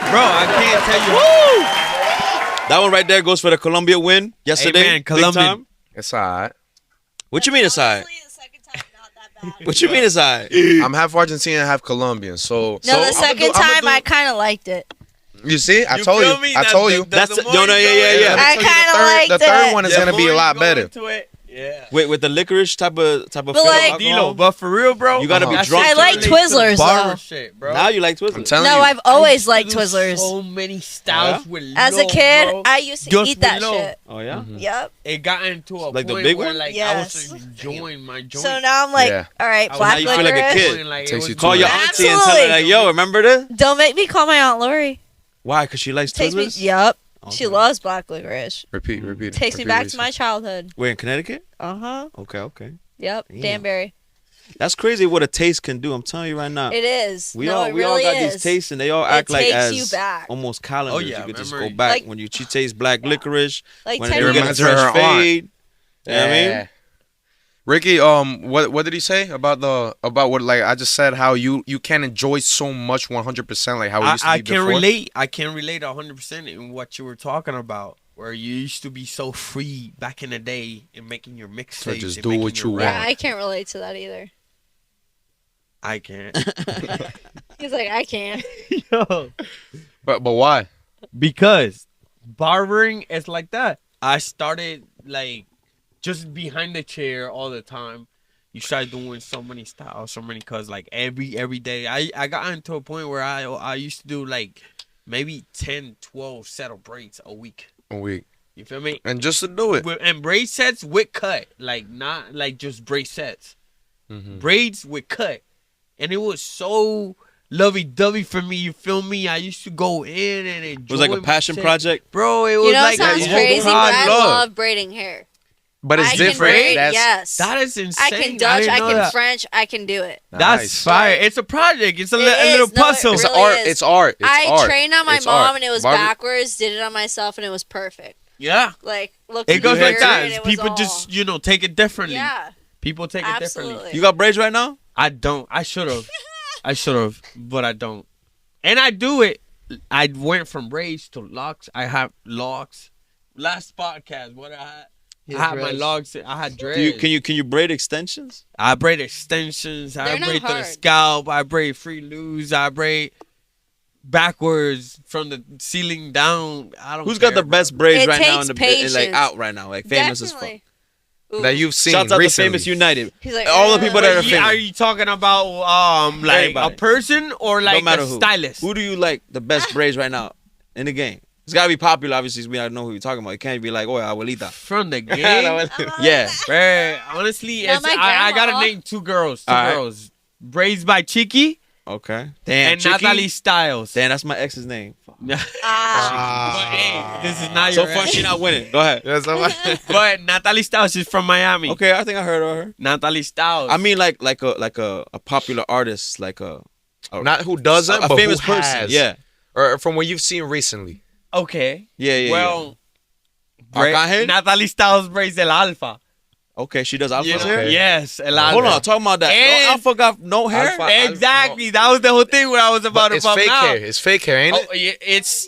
Bro, I can't tell you. That one right there goes for the Colombia win yesterday. man, Big Colombian. time. It's alright. What you mean it's alright? Honestly, the second time, not that bad. What you mean it's alright? I'm half Argentinian, half Colombian. So No, so the I'ma second do- I'ma time do- I kind of liked it. You see, I You told feel you. me? I told you. That's the no, more no, you yeah, go yeah, in- yeah. I Let me tell you, kinda liked the third it. one is the gonna be more a you lot go better. into it, yeah. With the licorice type of But feel like- alcohol? Dilo, but for real, bro, You gotta be that drunk shit to I like relate. Twizzlers, barber though. shit, bro. Now you like I'm Twizzlers. telling No, you. I've I always used to liked do Twizzlers. So many styles Yeah? with As a low, kid, bro. I used to Just eat that with low. shit. Oh yeah. Yep. It got into a Like the point big where one? like I Yes. was enjoying my joint. So now I'm like, Yeah. all right, I was- black now you feel like a licorice. kid. Like, it Takes was you to Call your it. auntie and tell her like, yo, remember this? Don't make me call my Aunt Lori. Why? Cause she likes Takes me. Twizzlers. Yep. She Okay. loves black licorice. Repeat. Takes me Repeat back what to you my said. childhood. We're in Connecticut. Uh-huh. Okay. Yep. Damn. Danbury. That's crazy what a taste can do. I'm telling you right now. It is. We no, all it we really all got is. these tastes and they all act like takes as you back. almost calendars. Oh, yeah, you could just go remember- back Like- when you taste black licorice. Like When 10 they years get a reminds her of fresh her aunt. fade. You know what I mean? Ricky, what did he say about what like I just said how you can enjoy so much 100% like how it used to I be can before? relate. I can relate 100% in what you were talking about, where you used to be so free back in the day in making your mixtapes. just and do making what your you rap. Yeah, want. I can't relate to that either. I can't. He's like, I can't. Yo. But why? Because barbering is like that. I started like just behind the chair all the time. You start doing so many styles, so many cuts, like every day. I got into a point where I used to do like maybe 10, 12 set of braids a week. A week. You feel me? And just to do it. And braid sets with cut, like not like just braid sets. Mhm. Braids with cut, and it was so lovey-dovey for me. You feel me? I used to go in and enjoy. It was like a my passion shit. project. bro. It was You know, it like sounds a crazy, but hard I love. love braiding hair. But it's I different. Can braid, That's yes. That is insane. I can Dutch, didn't I know can that. French, I can do it. That's Nice. fire. It's a project. It's a, It a little is. No, it puzzle. It's really art. is. It's art. It's I art. trained on my It's mom art. and it was Barber- backwards, did it on myself and it was perfect. Yeah. Like, look It goes like and that. it was People all- just, take it differently. Yeah, People take it differently. absolutely. You got braids right now? I don't. I should have. But I don't. And I do it. I went from braids to locks. I have locks. Last podcast, what I had. Yeah, I had my dreads. locks. I had dreads. Can you braid extensions? I braid extensions. I They're not braid to the hard. scalp. I braid free loose. I braid backwards from the ceiling down. I don't. Who's got care, the best braids It right now takes in the like patience. out right now, like famous as fuck? Definitely. Ooh. that you've seen Shouts out to recently. Famous United. He's like, all the people Bro. that are But famous. are you talking about like Everybody. a person or like Don't matter a who. stylist? Who do you like the best braids right now in the game? It's gotta be popular, obviously. So we gotta know who you're talking about. It can't be like, oh, abuelita. From the game? Yeah. Bruh, honestly, Not it's, my I gotta grandma. name two girls. All right. Girls. Braids by Chiqui Okay. Damn. and Chicky? Natalie Styles. Damn, that's my ex's name. Ah. But hey, this is not So your far, ex. she not winning. Go ahead. Yes, I'm like, But Natalie Styles is from Miami. Okay, I think I heard of her. Natalie Styles. I mean, like a popular artist, like a not who doesn't, a but famous who person. has. Yeah. Or from what you've seen recently. okay. Yeah. Well, Arcángel? Natalie Styles braids El Alfa. Okay, she does alpha You know? hair. Yes, El Alfa. Hold on, talking about that. And- No alpha got no hair. Alpha- Exactly. That was the whole thing where I was about But to it's pop fake out. hair. It's fake hair, ain't Oh, it? yeah, it's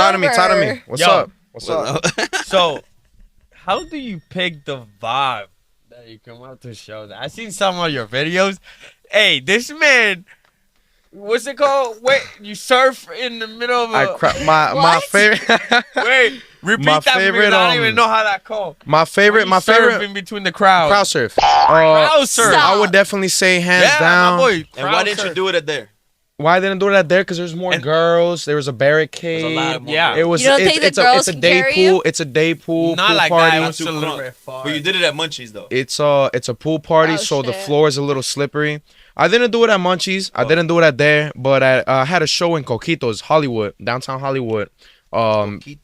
Talk to me. over. What's Yo. up? What's up? So, how do you pick the vibe that you come out to show that? I seen some of your videos. Hey, this man. What's it called? Wait, you surf in the middle of a. My favorite. Wait, repeat My that for me. favorite, I don't even know how that called. My favorite. In between the crowd. Crowd surf. Crowd surf. I would definitely say hands down. My boy. And why didn't you do it at there? Why I didn't do that there? Because there's more girls. There was a barricade. There's a lot more Yeah. It was. You don't think the it's girls a can day carry pool. you? It's a day pool. Not pool like party. that. It was a little But bit far. you did it at Munchies though. It's a pool party, Oh, so the shit. floor is a little slippery. I didn't do it at Munchies. I didn't do it at there, but I had a show in Coquitos, Hollywood, downtown Hollywood.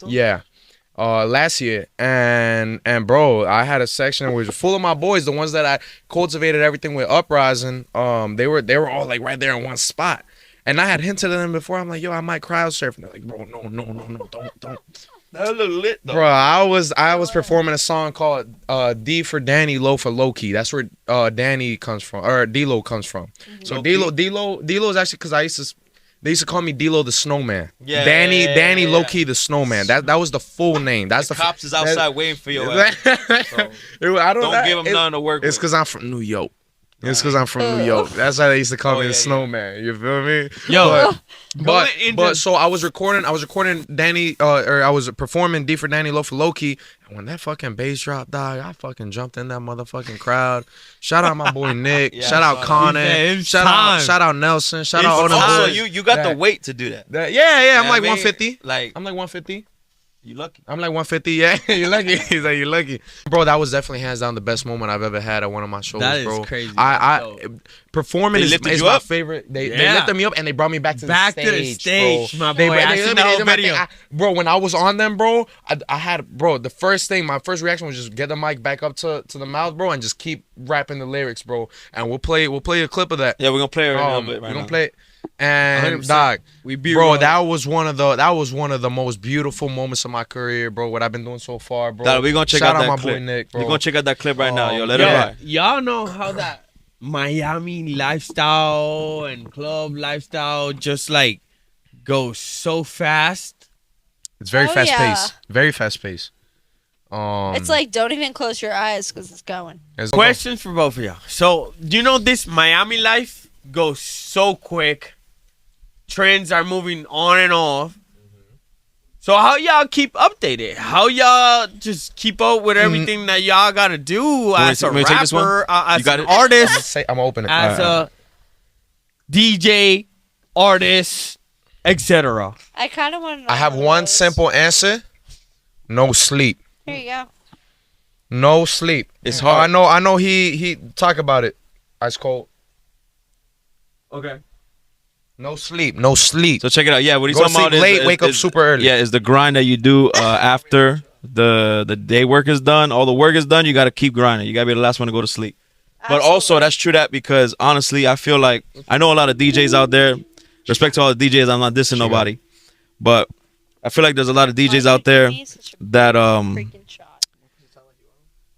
Yeah, last year, and bro, I had a section which was full of my boys, the ones that I cultivated everything with Uprising. They were all like right there in one spot, and I had hinted to them before. I'm like, yo, I might crowd surf. And they're like, bro, no, don't. That was a little lit though. Bro, I was performing a song called D for Danny, Low for Low-Key. That's where Danny comes from, or D-Lo comes from. So D-Lo is actually because they used to call me D-Lo the Snowman. Yeah, Danny yeah. Low-Key the Snowman. That was the full name. That's The the cops is outside waiting for your ass. So don't give them nothing to work It's with. because I'm from New York. It's because I'm from New York. That's why they used to call me the yeah. Snowman. You feel me? Yo, But so I was recording Danny, or I was performing D for Danny, Low for Low-Key. And when that fucking bass dropped, dog, I fucking jumped in that motherfucking crowd. Shout out my boy Nick. Yeah, shout out Connor. it's Shout out Nelson. Shout out all them Also, boys. you got the That- weight to do that. Yeah, I'm Yeah, like I mean, 150. Like I'm like 150. you lucky. I'm like 150. Yeah, you're lucky. He's like, you're lucky, bro. That was definitely hands down the best moment I've ever had at one of my shows, That is bro. crazy. Performing They is lifted you my up? favorite. They Yeah. lifted me up and they brought me back to Back the to the stage, stage, bro. my boy. I seen the whole video. Bro, when I was on them, bro, I had, bro, the first thing, my first reaction was just get the mic back up to the mouth, bro, and just keep rapping the lyrics, bro. And we'll play a clip of that. Yeah, we're gonna play it right now. We're gonna play it. And 100%. dog, We be bro, raw. that was one of the most beautiful moments of my career, bro. What I've been doing so far, bro. Dog, we gonna check Shout out that my clip. boy Nick, bro. We're gonna check out that clip right now, yo. Let it Yeah, ride. y'all know how that Miami lifestyle and club lifestyle just like goes so fast. It's very Oh, fast yeah. paced. Very fast paced. It's like don't even close your eyes because it's going. Questions for both of y'all. So, do you know this Miami life goes so quick? Trends are moving on and off. So how y'all keep updated? How y'all just keep up with everything that y'all gotta do as a want me to take this one? rapper, You as got an it? artist, I'm gonna open it. as a DJ, artist, etc. I kind of want to know. I have of one those. simple answer. No sleep. Here you go. No sleep. It's hard. I know he talk about it. Ice cold. Okay. No sleep. No sleep. So check it out. Yeah, what he's Go to talking about sleep late, is wake up super early. Yeah, is the grind that you do after the day work is done. All the work is done. You got to keep grinding. You got to be the last one to go to sleep. But also, that's true that because honestly, I feel like I know a lot of DJs out there. Respect to all the DJs. I'm not dissing nobody, but I feel like there's a lot of DJs out there that Freaking shot.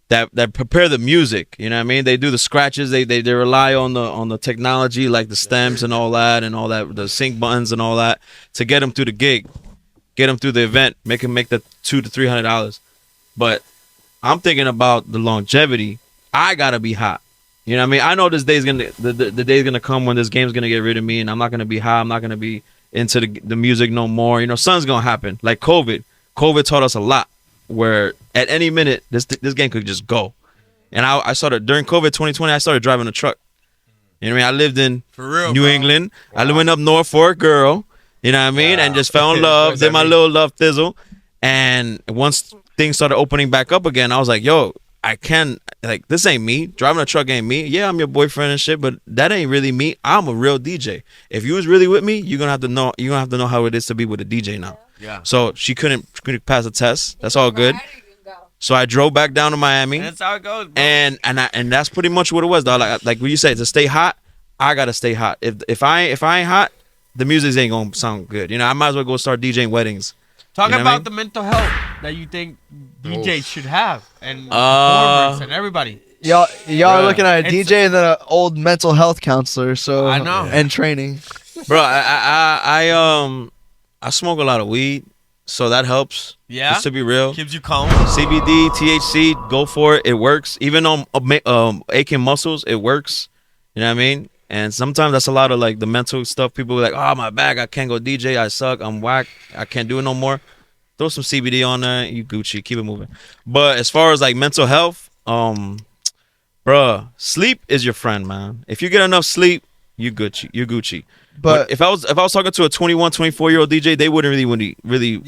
that prepare the music. You know what I mean? They do the scratches. They rely on the technology like the stems and all that, the sync buttons and all that to get them through the gig, get them through the event, make the $200 to $300. But I'm thinking about the longevity. I gotta be hot. You know what I mean? I know this day's gonna the day's gonna come when this game's gonna get rid of me and I'm not gonna be hot. I'm not gonna be into the music no more. You know, something's gonna happen. Like COVID. COVID taught us a lot. Where at any minute this game could just go. And I started during COVID 2020. I started driving a truck. You know what I mean? I lived in New England. I went up north for a girl. You know what I mean? And just fell in love. Did my little love thizzle. And once things started opening back up again, I was like, yo, I can like this ain't me. Driving a truck ain't me. Yeah, I'm your boyfriend and shit, but that ain't really me. I'm a real DJ. If you was really with me, you're gonna have to know. You're gonna have to know how it is to be with a DJ now. Yeah. So she couldn't pass the test. That's all good. So I drove back down to Miami, That's how it goes, bro. and that's pretty much what it was, dog. Like what you said, to stay hot, I gotta stay hot. If I ain't hot, the music ain't gonna sound good. You know, I might as well go start DJing weddings. Talk You know what about I mean? the mental health that you think DJs should have and Uh, performers and everybody. Y'all are Bruh. looking at a It's- DJ and then an old mental health counselor. So I know. and training. Bro, I smoke a lot of weed, so that helps. Yeah? Just to be real. Keeps you calm. CBD, THC, go for it. It works. Even on aching muscles, it works. You know what I mean? And sometimes that's a lot of like the mental stuff. People are like, oh, my back, I can't go DJ, I suck, I'm whack, I can't do it no more. Throw some CBD on there, you Gucci, keep it moving. But as far as like mental health, bruh, sleep is your friend, man. If you get enough sleep, you Gucci. But if I was talking to a 21, 24-year-old DJ, they wouldn't really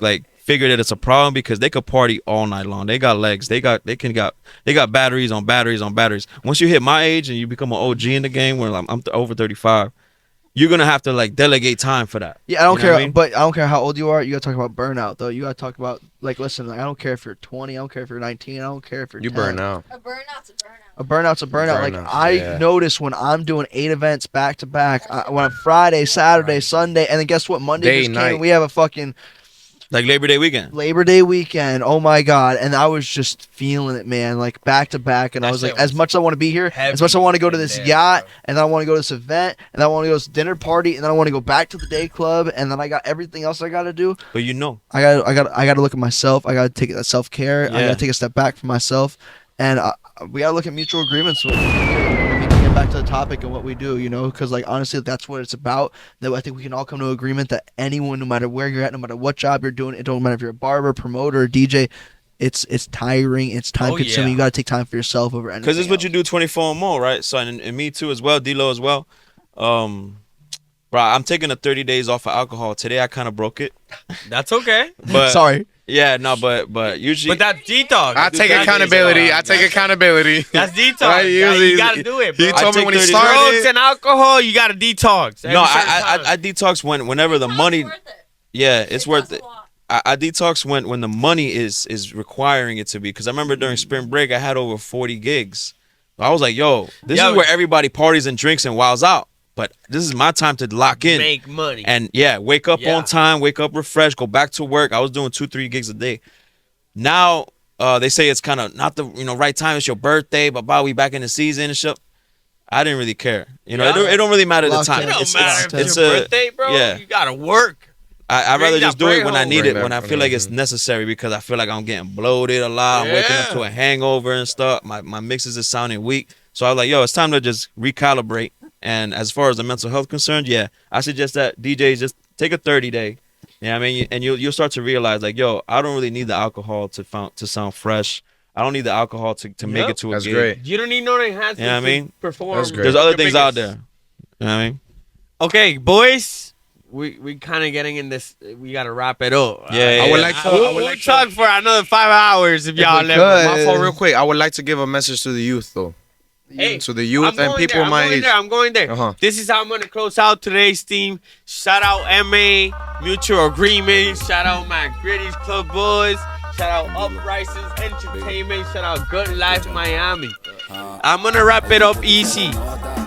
like figure that it's a problem because they could party all night long. They got legs. They got batteries on batteries on batteries. Once you hit my age and you become an OG in the game, where I'm over 35, you're gonna have to like delegate time for that. Yeah, I don't care, but I don't care how old you are. You gotta talk about burnout, though. You gotta talk about like, listen, like, I don't care if you're 20, I don't care if you're 19, I don't care if you're 10. burn out. A burnout's a burnout. A burnout's a burnout. Like I notice when I'm doing 8 events back to back, when I'm Friday, Saturday, Sunday, and then guess what? Monday just came. We have a fucking like Labor Day weekend. Oh my God. And I was just feeling it, man, like back to back. And I was like, as much as I want to be here, as much as I want to go to this yacht, and then I want to go to this event, and then I want to go to this dinner party, and then I want to go back to the day club, and then I got everything else I got to do. But you know, I got to look at myself. I got to take that self-care. I got to take a step back from myself. And we got to look at mutual agreements. To get back to the topic and what we do, you know, because like honestly, that's what it's about. That I think we can all come to an agreement that anyone, no matter where you're at, no matter what job you're doing, it don't matter if you're a barber, promoter, or DJ. It's tiring. It's time consuming. You got to take time for yourself over anything. Because it's what you do 24 and more, right? So and me too as well, D-Lo as well. Bro, I'm taking a 30 days off of alcohol. Today I kind of broke it. That's okay. But sorry. Yeah, no, but usually. But that's detox. I take accountability. That's detox. You gotta do it, bro. He told me when he drugs started. and alcohol, you gotta detox. No, I detox whenever the money. Yeah, it's worth it. I detox when the money is requiring it to be. Because I remember during spring break, I had over 40 gigs. I was like, yo, this is where everybody parties and drinks and wilds out. But this is my time to lock in. Make money. And wake up on time, wake up refreshed, go back to work. I was doing 2-3 gigs a day. Now they say it's kind of not the right time. It's your birthday, but we back in the season and shit. I didn't really care. It don't really matter the time. It don't matter if it's your birthday, bro. Yeah. You gotta work. I'd rather just do it when I need it, when I feel like it's necessary, because I feel like I'm getting bloated a lot. I'm waking up to a hangover and stuff. My mixes is sounding weak. So I was like, yo, it's time to just recalibrate. And as far as the mental health concerned, I suggest that DJs just take a 30-day. You know what I mean? And you'll start to realize, like, yo, I don't really need the alcohol to sound fresh. I don't need the alcohol to make it to a gig. Great. You don't need no enhancements to perform. That's great. There's other things out there. You know what I mean? Okay, boys. We kind of getting in this. We gotta wrap it up. I would like to. We'll talk for another 5 hours if y'all let My fault, real quick. I would like to give a message to the youth, though. Hey, to the youth and people my age. I'm going there. This is how I'm gonna close out today's team. Shout out MA, Mutual Agreementz. Shout out MCGRIDDYCLUBBUZZ. Shout out Uprisings Entertainment. Shout out Good Life Miami. I'm gonna wrap it up easy.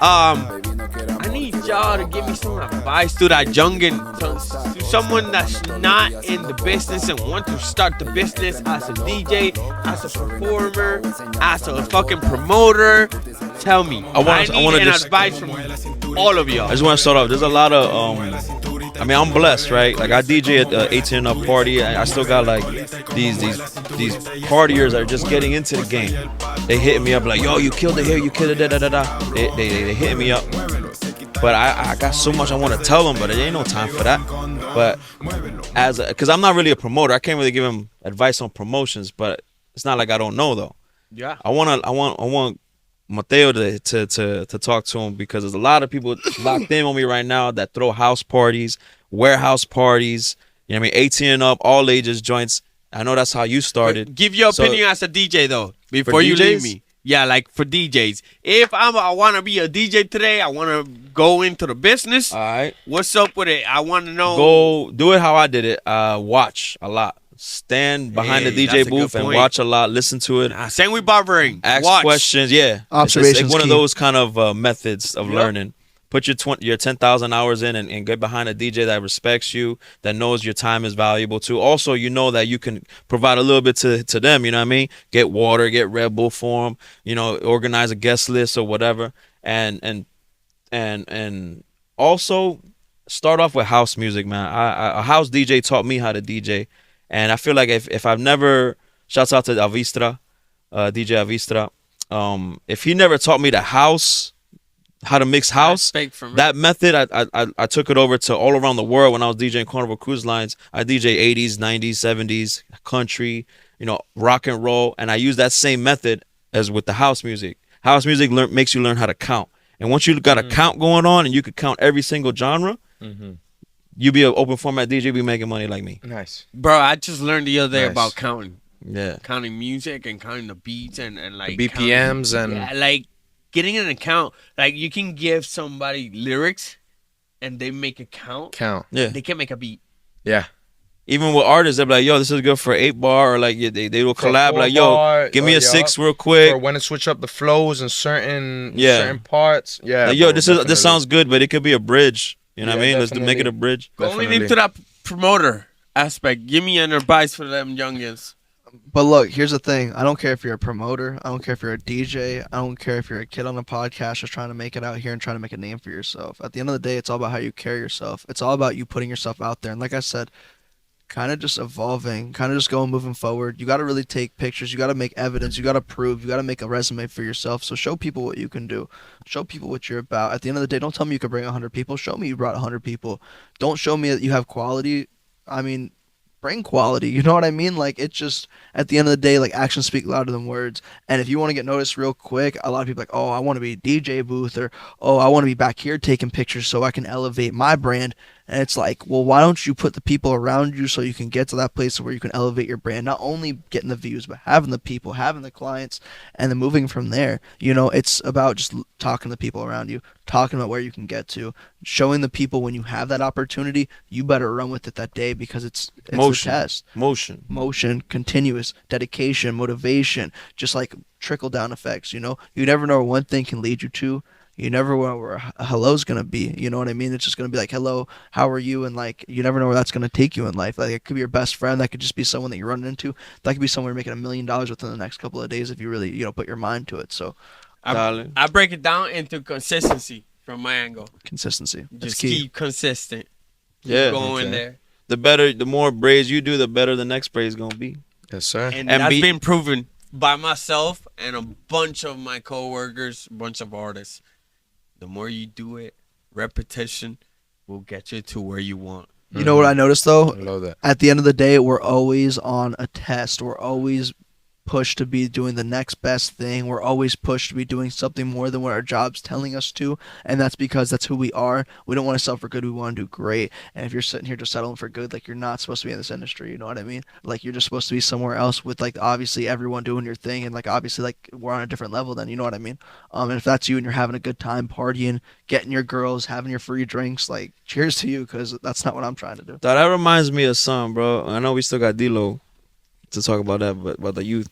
I need y'all to give me some advice to that youngin, to someone that's not in the business and want to start the business as a DJ, as a performer, as a fucking promoter. Tell me. I need advice from all of y'all. I just want to start off. There's a lot of I mean, I'm blessed, right? Like I DJ at the 18 and up party. I still got like these partiers that are just getting into the game. They hitting me up like, yo, you killed it here, you killed it, da da da. They hitting me up. But I got so much I want to tell them, but there ain't no time for that. But because I'm not really a promoter, I can't really give them advice on promotions. But it's not like I don't know though. Yeah. I want Matteo to talk to him, because there's a lot of people locked in on me right now that throw house parties, warehouse parties. You know what I mean? 18 and up, all ages joints. I know that's how you started. But give your opinion as a DJ though before you leave me. Yeah, like for DJs. If I want to be a DJ today, I want to go into the business. All right. What's up with it? I want to know. Go do it how I did it. Watch a lot. Stand behind the DJ booth and watch a lot. Listen to it. Same with barbering. Ask watch. questions. Yeah. Observations. It's like one of those kind of methods of learning. Put your 10,000 hours in and get behind a DJ that respects you, that knows your time is valuable too. Also, you know that you can provide a little bit to them, you know what I mean? Get water, get Red Bull for them, you know, organize a guest list or whatever. And also start off with house music, man. A house DJ taught me how to DJ. And I feel like if I've never, shouts out to Avistra, DJ Avistra, if he never taught me the house, how to mix house. That method, I took it over to all around the world when I was DJing Carnival Cruise Lines. I DJ 80s, 90s, 70s, country, rock and roll, and I use that same method as with the house music. House music makes you learn how to count, and once you got a count going on, and you could count every single genre, you be an open format DJ, be making money like me. Nice, bro. I just learned the other day about counting. Yeah, counting music and counting the beats and like the BPMs and like getting an account. Like you can give somebody lyrics, and they make a count. Yeah, they can make a beat. Yeah. Even with artists, they're like, yo, this is good for 8 bar, or like they will collab, like, yo, give me a 6 real quick. Or when to switch up the flows in certain parts. Yeah. Like, yo, this sounds good, but it could be a bridge. You know what I mean? Let's make it a bridge. Going into that promoter aspect, give me an advice for them youngins. But look, here's the thing. I don't care if you're a promoter. I don't care if you're a DJ. I don't care if you're a kid on a podcast just trying to make it out here and trying to make a name for yourself. At the end of the day, it's all about how you carry yourself. It's all about you putting yourself out there. And like I said, kind of just evolving, kind of just going moving forward. You got to really take pictures. You got to make evidence. You got to prove. You got to make a resume for yourself. So show people what you can do. Show people what you're about. At the end of the day, don't tell me you could bring 100 people. Show me you brought 100 people. Don't show me that you have quality. I mean, bring quality. You know what I mean? Like, it's just, at the end of the day, like, actions speak louder than words. And if you want to get noticed real quick, a lot of people are like, oh, I want to be a DJ booth, or, oh, I want to be back here taking pictures so I can elevate my brand. And it's like, well, why don't you put the people around you so you can get to that place where you can elevate your brand? Not only getting the views, but having the people, having the clients, and then moving from there. It's about just talking to the people around you, talking about where you can get to, showing the people when you have that opportunity, you better run with it that day, because it's motion, a test. Motion, continuous, dedication, motivation, just like trickle down effects. You never know where one thing can lead you to. You never know where a hello's going to be. You know what I mean? It's just going to be like, hello, how are you? And like, you never know where that's going to take you in life. Like, it could be your best friend. That could just be someone that you're running into. That could be someone making $1 million within the next couple of days if you really, put your mind to it. So I break it down into consistency from my angle. Consistency. Just keep consistent. Yeah. Going there. The more braids you do, the better the next braid is going to be. Yes, sir. And that's been proven by myself and a bunch of my coworkers, a bunch of artists. The more you do it, repetition will get you to where you want. You know what I noticed, though? I love that. At the end of the day, we're always on a test. We're always pushed to be doing the next best thing. We're always pushed to be doing something more than what our job's telling us to, and that's because that's who we are. We don't want to settle for good. We want to do great. And if you're sitting here just settling for good, like, you're not supposed to be in this industry. You know what I mean? Like, you're just supposed to be somewhere else with, like, obviously everyone doing your thing, and like, obviously, like, we're on a different level then. You know what I mean? And if that's you and you're having a good time partying, getting your girls, having your free drinks, like, cheers to you, because that's not what I'm trying to do. That reminds me of something, bro. I know we still got D-Lo to talk about that, but about the youth.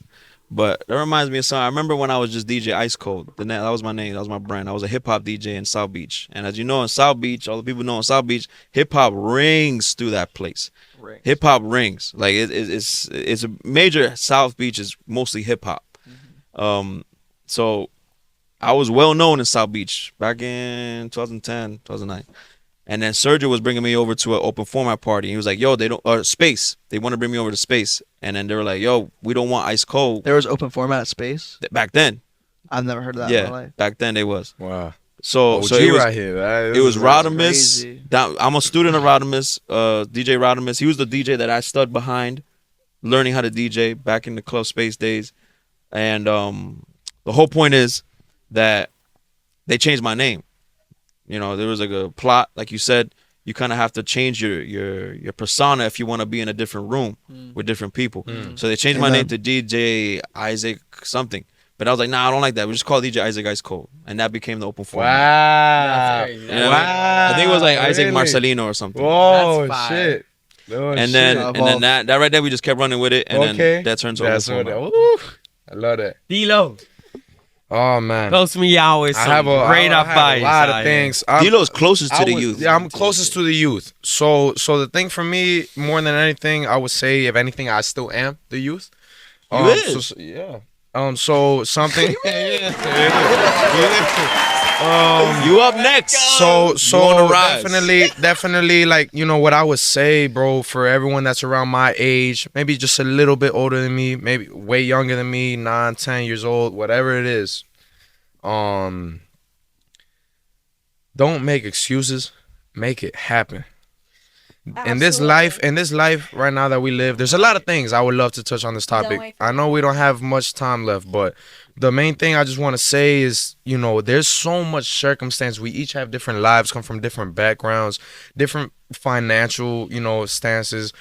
But that reminds me of something. I remember when I was just DJ Ice Cold. That was my name. That was my brand. I was a hip-hop DJ in South Beach. And as you know, in South Beach, all the people know in South Beach, hip-hop rings through that place. Hip-hop rings. Like, it's a major South Beach is mostly hip-hop. So I was well-known in South Beach back in 2010, 2009. And then Sergio was bringing me over to an open format party. He was like, yo, Space. They want to bring me over to Space. And then they were like, yo, we don't want Ice Cold. There was open format at Space? Back then. I've never heard of that in my life. Back then they was. Wow. So OG it was right here. It was Rodimus. I'm a student of Rodimus, DJ Rodimus. He was the DJ that I stood behind, learning how to DJ back in the Club Space days. And the whole point is that they changed my name. There was like a plot, like you said. You kind of have to change your persona if you want to be in a different room with different people. So they changed my name to DJ Isaac something. But I was like, nah, I don't like that. We just call DJ Isaac Ice Cold. And that became the open format. Wow. I think it was like Isaac Marcelino or something. Whoa, shit. Oh, and then that right there, we just kept running with it. And then that turns open format. I love that. D-Lo. Oh, man. Close me out with some great advice. A lot of things. D-Lo's closest to the youth. Yeah, I'm closest to the youth. So the thing for me, more than anything, I would say, if anything, I still am the youth. You is? Yeah. So something. You up next. So definitely, like, what I would say, bro, for everyone that's around my age, maybe just a little bit older than me, maybe way younger than me, 9, 10 years old, whatever it is. don't make excuses, make it happen. In this life right now that we live, there's a lot of things I would love to touch on this topic. I know we don't have much time left, but the main thing I just want to say is, you know, there's so much circumstance. We each have different lives, come from different backgrounds, different financial, you know, stances.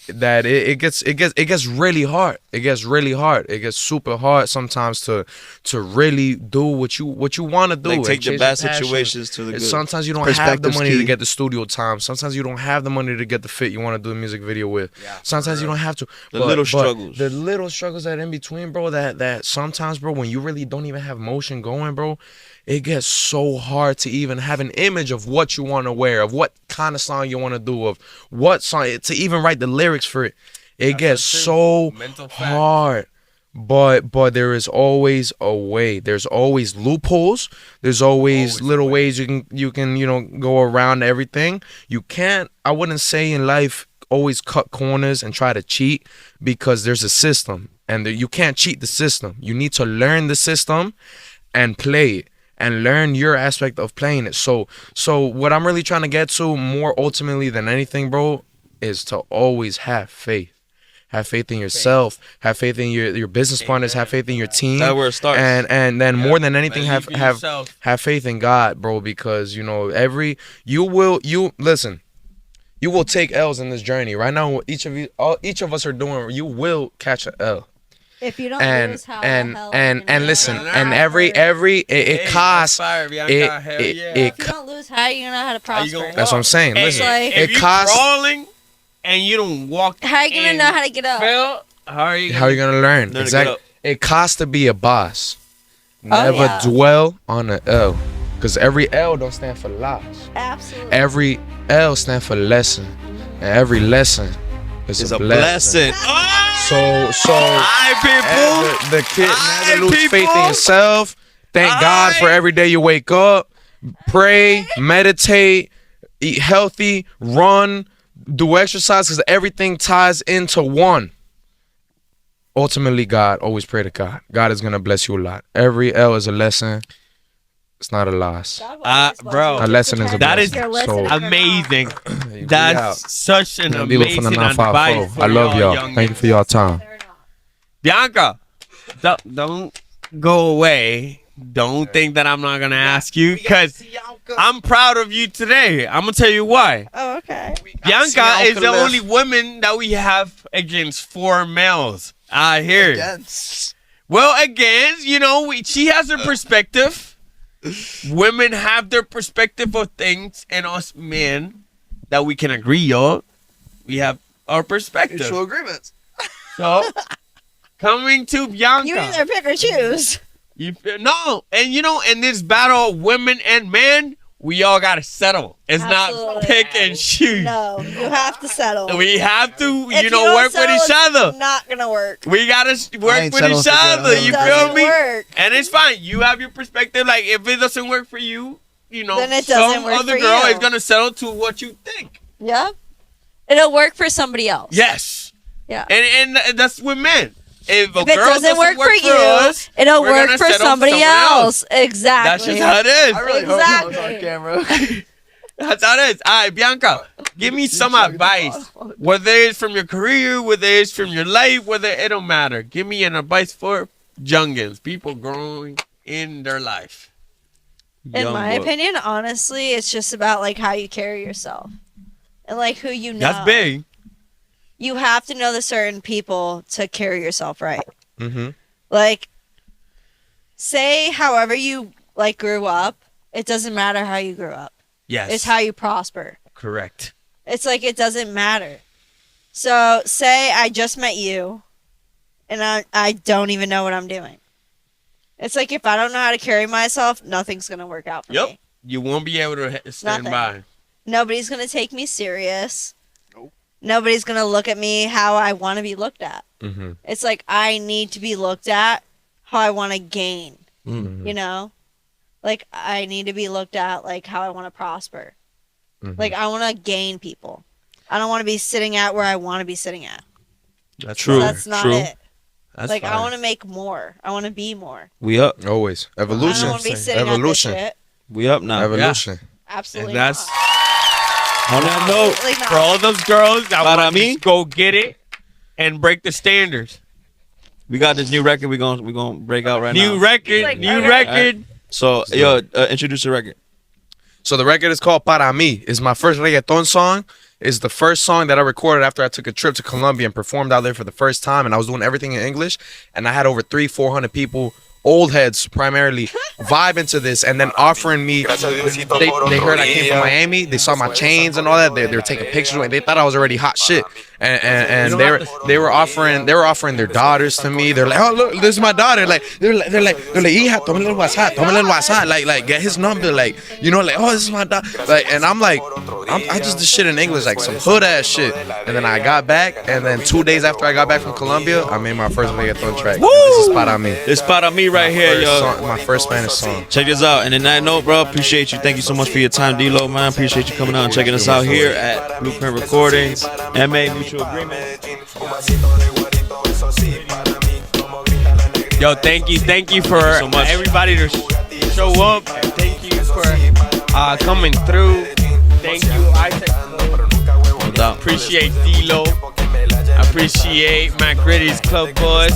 That it gets really hard. It gets really hard. It gets super hard sometimes to really do what you want to do. Like take the bad passion. situations to the good. Sometimes you don't have the money to get the studio time. Sometimes you don't have the money to get the fit you want to do a music video with. Yeah, sometimes you don't have to. The little struggles. The little struggles that in between, bro, that sometimes, bro, when you really don't even have motion going, bro, it gets so hard to even have an image of what you want to wear, of what kind of song you want to do, of what song, to even write the lyrics for it. It gets so hard. But there is always a way. There's always loopholes. There's always little ways you can you know go around everything. You can't, I wouldn't say in life always cut corners and try to cheat, because there's a system and you can't cheat the system. You need to learn the system and play it. And learn your aspect of playing it. So what I'm really trying to get to more ultimately than anything, bro, is to always have faith. Have faith in yourself. Have faith in your business partners. Have faith in your team. That's where it starts. And then more than anything, have faith in God, bro. Because you know you will take L's in this journey. Right now, each of us are doing. You will catch an L. If you don't lose, how and listen, and it costs. If you don't lose, how are you gonna know how to prosper? That's what I'm saying. Listen, if it costs. Crawling and you don't walk. How are you gonna know how to get up? How are you gonna learn? Exactly. It costs to be a boss. Never dwell on an L, because every L don't stand for loss. Absolutely. Every L stand for lesson, and every lesson is a blessing. So, the kid never lose faith in yourself. Thank God for every day you wake up. Pray, meditate, eat healthy, run, do exercise, because everything ties into one. Ultimately, God, always pray to God. God is going to bless you a lot. Every L is a lesson. It's not a loss. Bro, a lesson is a blessing. That is amazing. That's such an amazing advice. I love y'all. Thank you for your time. Bianca, don't go away. Don't think that I'm not going to ask you, because I'm proud of you today. I'm going to tell you why. Oh, okay. Bianca is the only woman that we have against 4 males out here. Well, against, you know, she has her perspective. Women have their perspective of things, and us men that we can agree on, we have our perspective. Mutual Agreementz. So, coming to Bianca. You either pick or choose. No, and you know, in this battle of women and men, we all gotta settle. It's Absolutely. not pick and choose. No, you have to settle. We have to, If you know, don't work with settle, each other. It's not gonna work. We gotta work with each other. You feel me? Work. And it's fine. You have your perspective. Like, if it doesn't work for you, you know, Then it doesn't some work other for girl you. is gonna settle to what you think. Yep. It'll work for somebody else. Yes. Yeah. And that's with men. If a If girl it doesn't work for you, us, it'll we're work gonna for settle somebody else. Exactly. That's just how it is. I really hope that was on camera. That's how it is. All right, Bianca, give me some advice. Whether it's from your career, whether it's from your life, whether it don't matter. Give me an advice for youngins, people growing in their life. In my opinion, honestly, it's just about like how you carry yourself and like who you know. That's big. You have to know the certain people to carry yourself right. Mm-hmm. Like, say however you like grew up, it doesn't matter how you grew up. Yes. It's how you prosper. Correct. It's like it doesn't matter. So say I just met you and I don't even know what I'm doing. It's like if I don't know how to carry myself, nothing's going to work out for me. You won't be able to stand by. Nobody's going to take me serious. Nobody's going to look at me how I want to be looked at. Mm-hmm. It's like I need to be looked at how I want to gain. Mm-hmm. You know? Like I need to be looked at like how I want to prosper. Mm-hmm. Like I want to gain people. I don't want to be sitting at where I want to be sitting at. That's true. That's not it. That's like fine. I want to make more. I want to be more. We up. Always. I Evolution. don't want to be sitting Evolution. at this shit. We up now. Evolution. Absolutely. And that's On that note, Absolutely not. for all those girls that Para want mí. to go get it and break the standards. we got this new record. We gonna break out right now. New record, Like, new okay. record. So yo, introduce the record. So the record is called Para Mí. It's my first reggaeton song. It's the first song that I recorded after I took a trip to Colombia and performed out there for the first time. And I was doing everything in English. And I had over 300-400 people, old heads primarily, vibing to this and then offering me. They heard I came from Miami. They saw my chains and all that. They were taking pictures with me. They thought I was already hot shit. And they were offering their daughters to me. They're like, oh look, this is my daughter. Like they're like, hija, tómale el WhatsApp, like get his number, like like oh this is my daughter. Like and I'm like, I just did shit in English, like some hood ass shit. And then I got back, and then 2 days after I got back from Colombia, I made my first reggaeton track. This is Para Mí. It's Para Mí right here, yo. My first Spanish song. Check this out. And in that note, bro, appreciate you. Thank you so much for your time, D-Lo, man. Appreciate you coming out and checking us out here at Blueprint Recordings, MA Mutual Agreementz. Yo, thank you for so much. everybody to show up. And thank you for coming through. Thank you, Isaac. No doubt. Appreciate D-Lo. Appreciate MCGRIDDYCLUBBUZZ.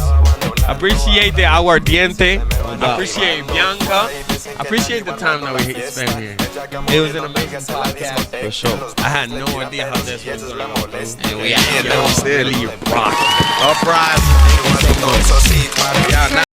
Appreciate the aguardiente. Appreciate Bianca. Appreciate the time that we spent here. It was an amazing podcast. For sure. I had no idea how this was going to go. And we that was it. really rocked. Uprise. Yeah,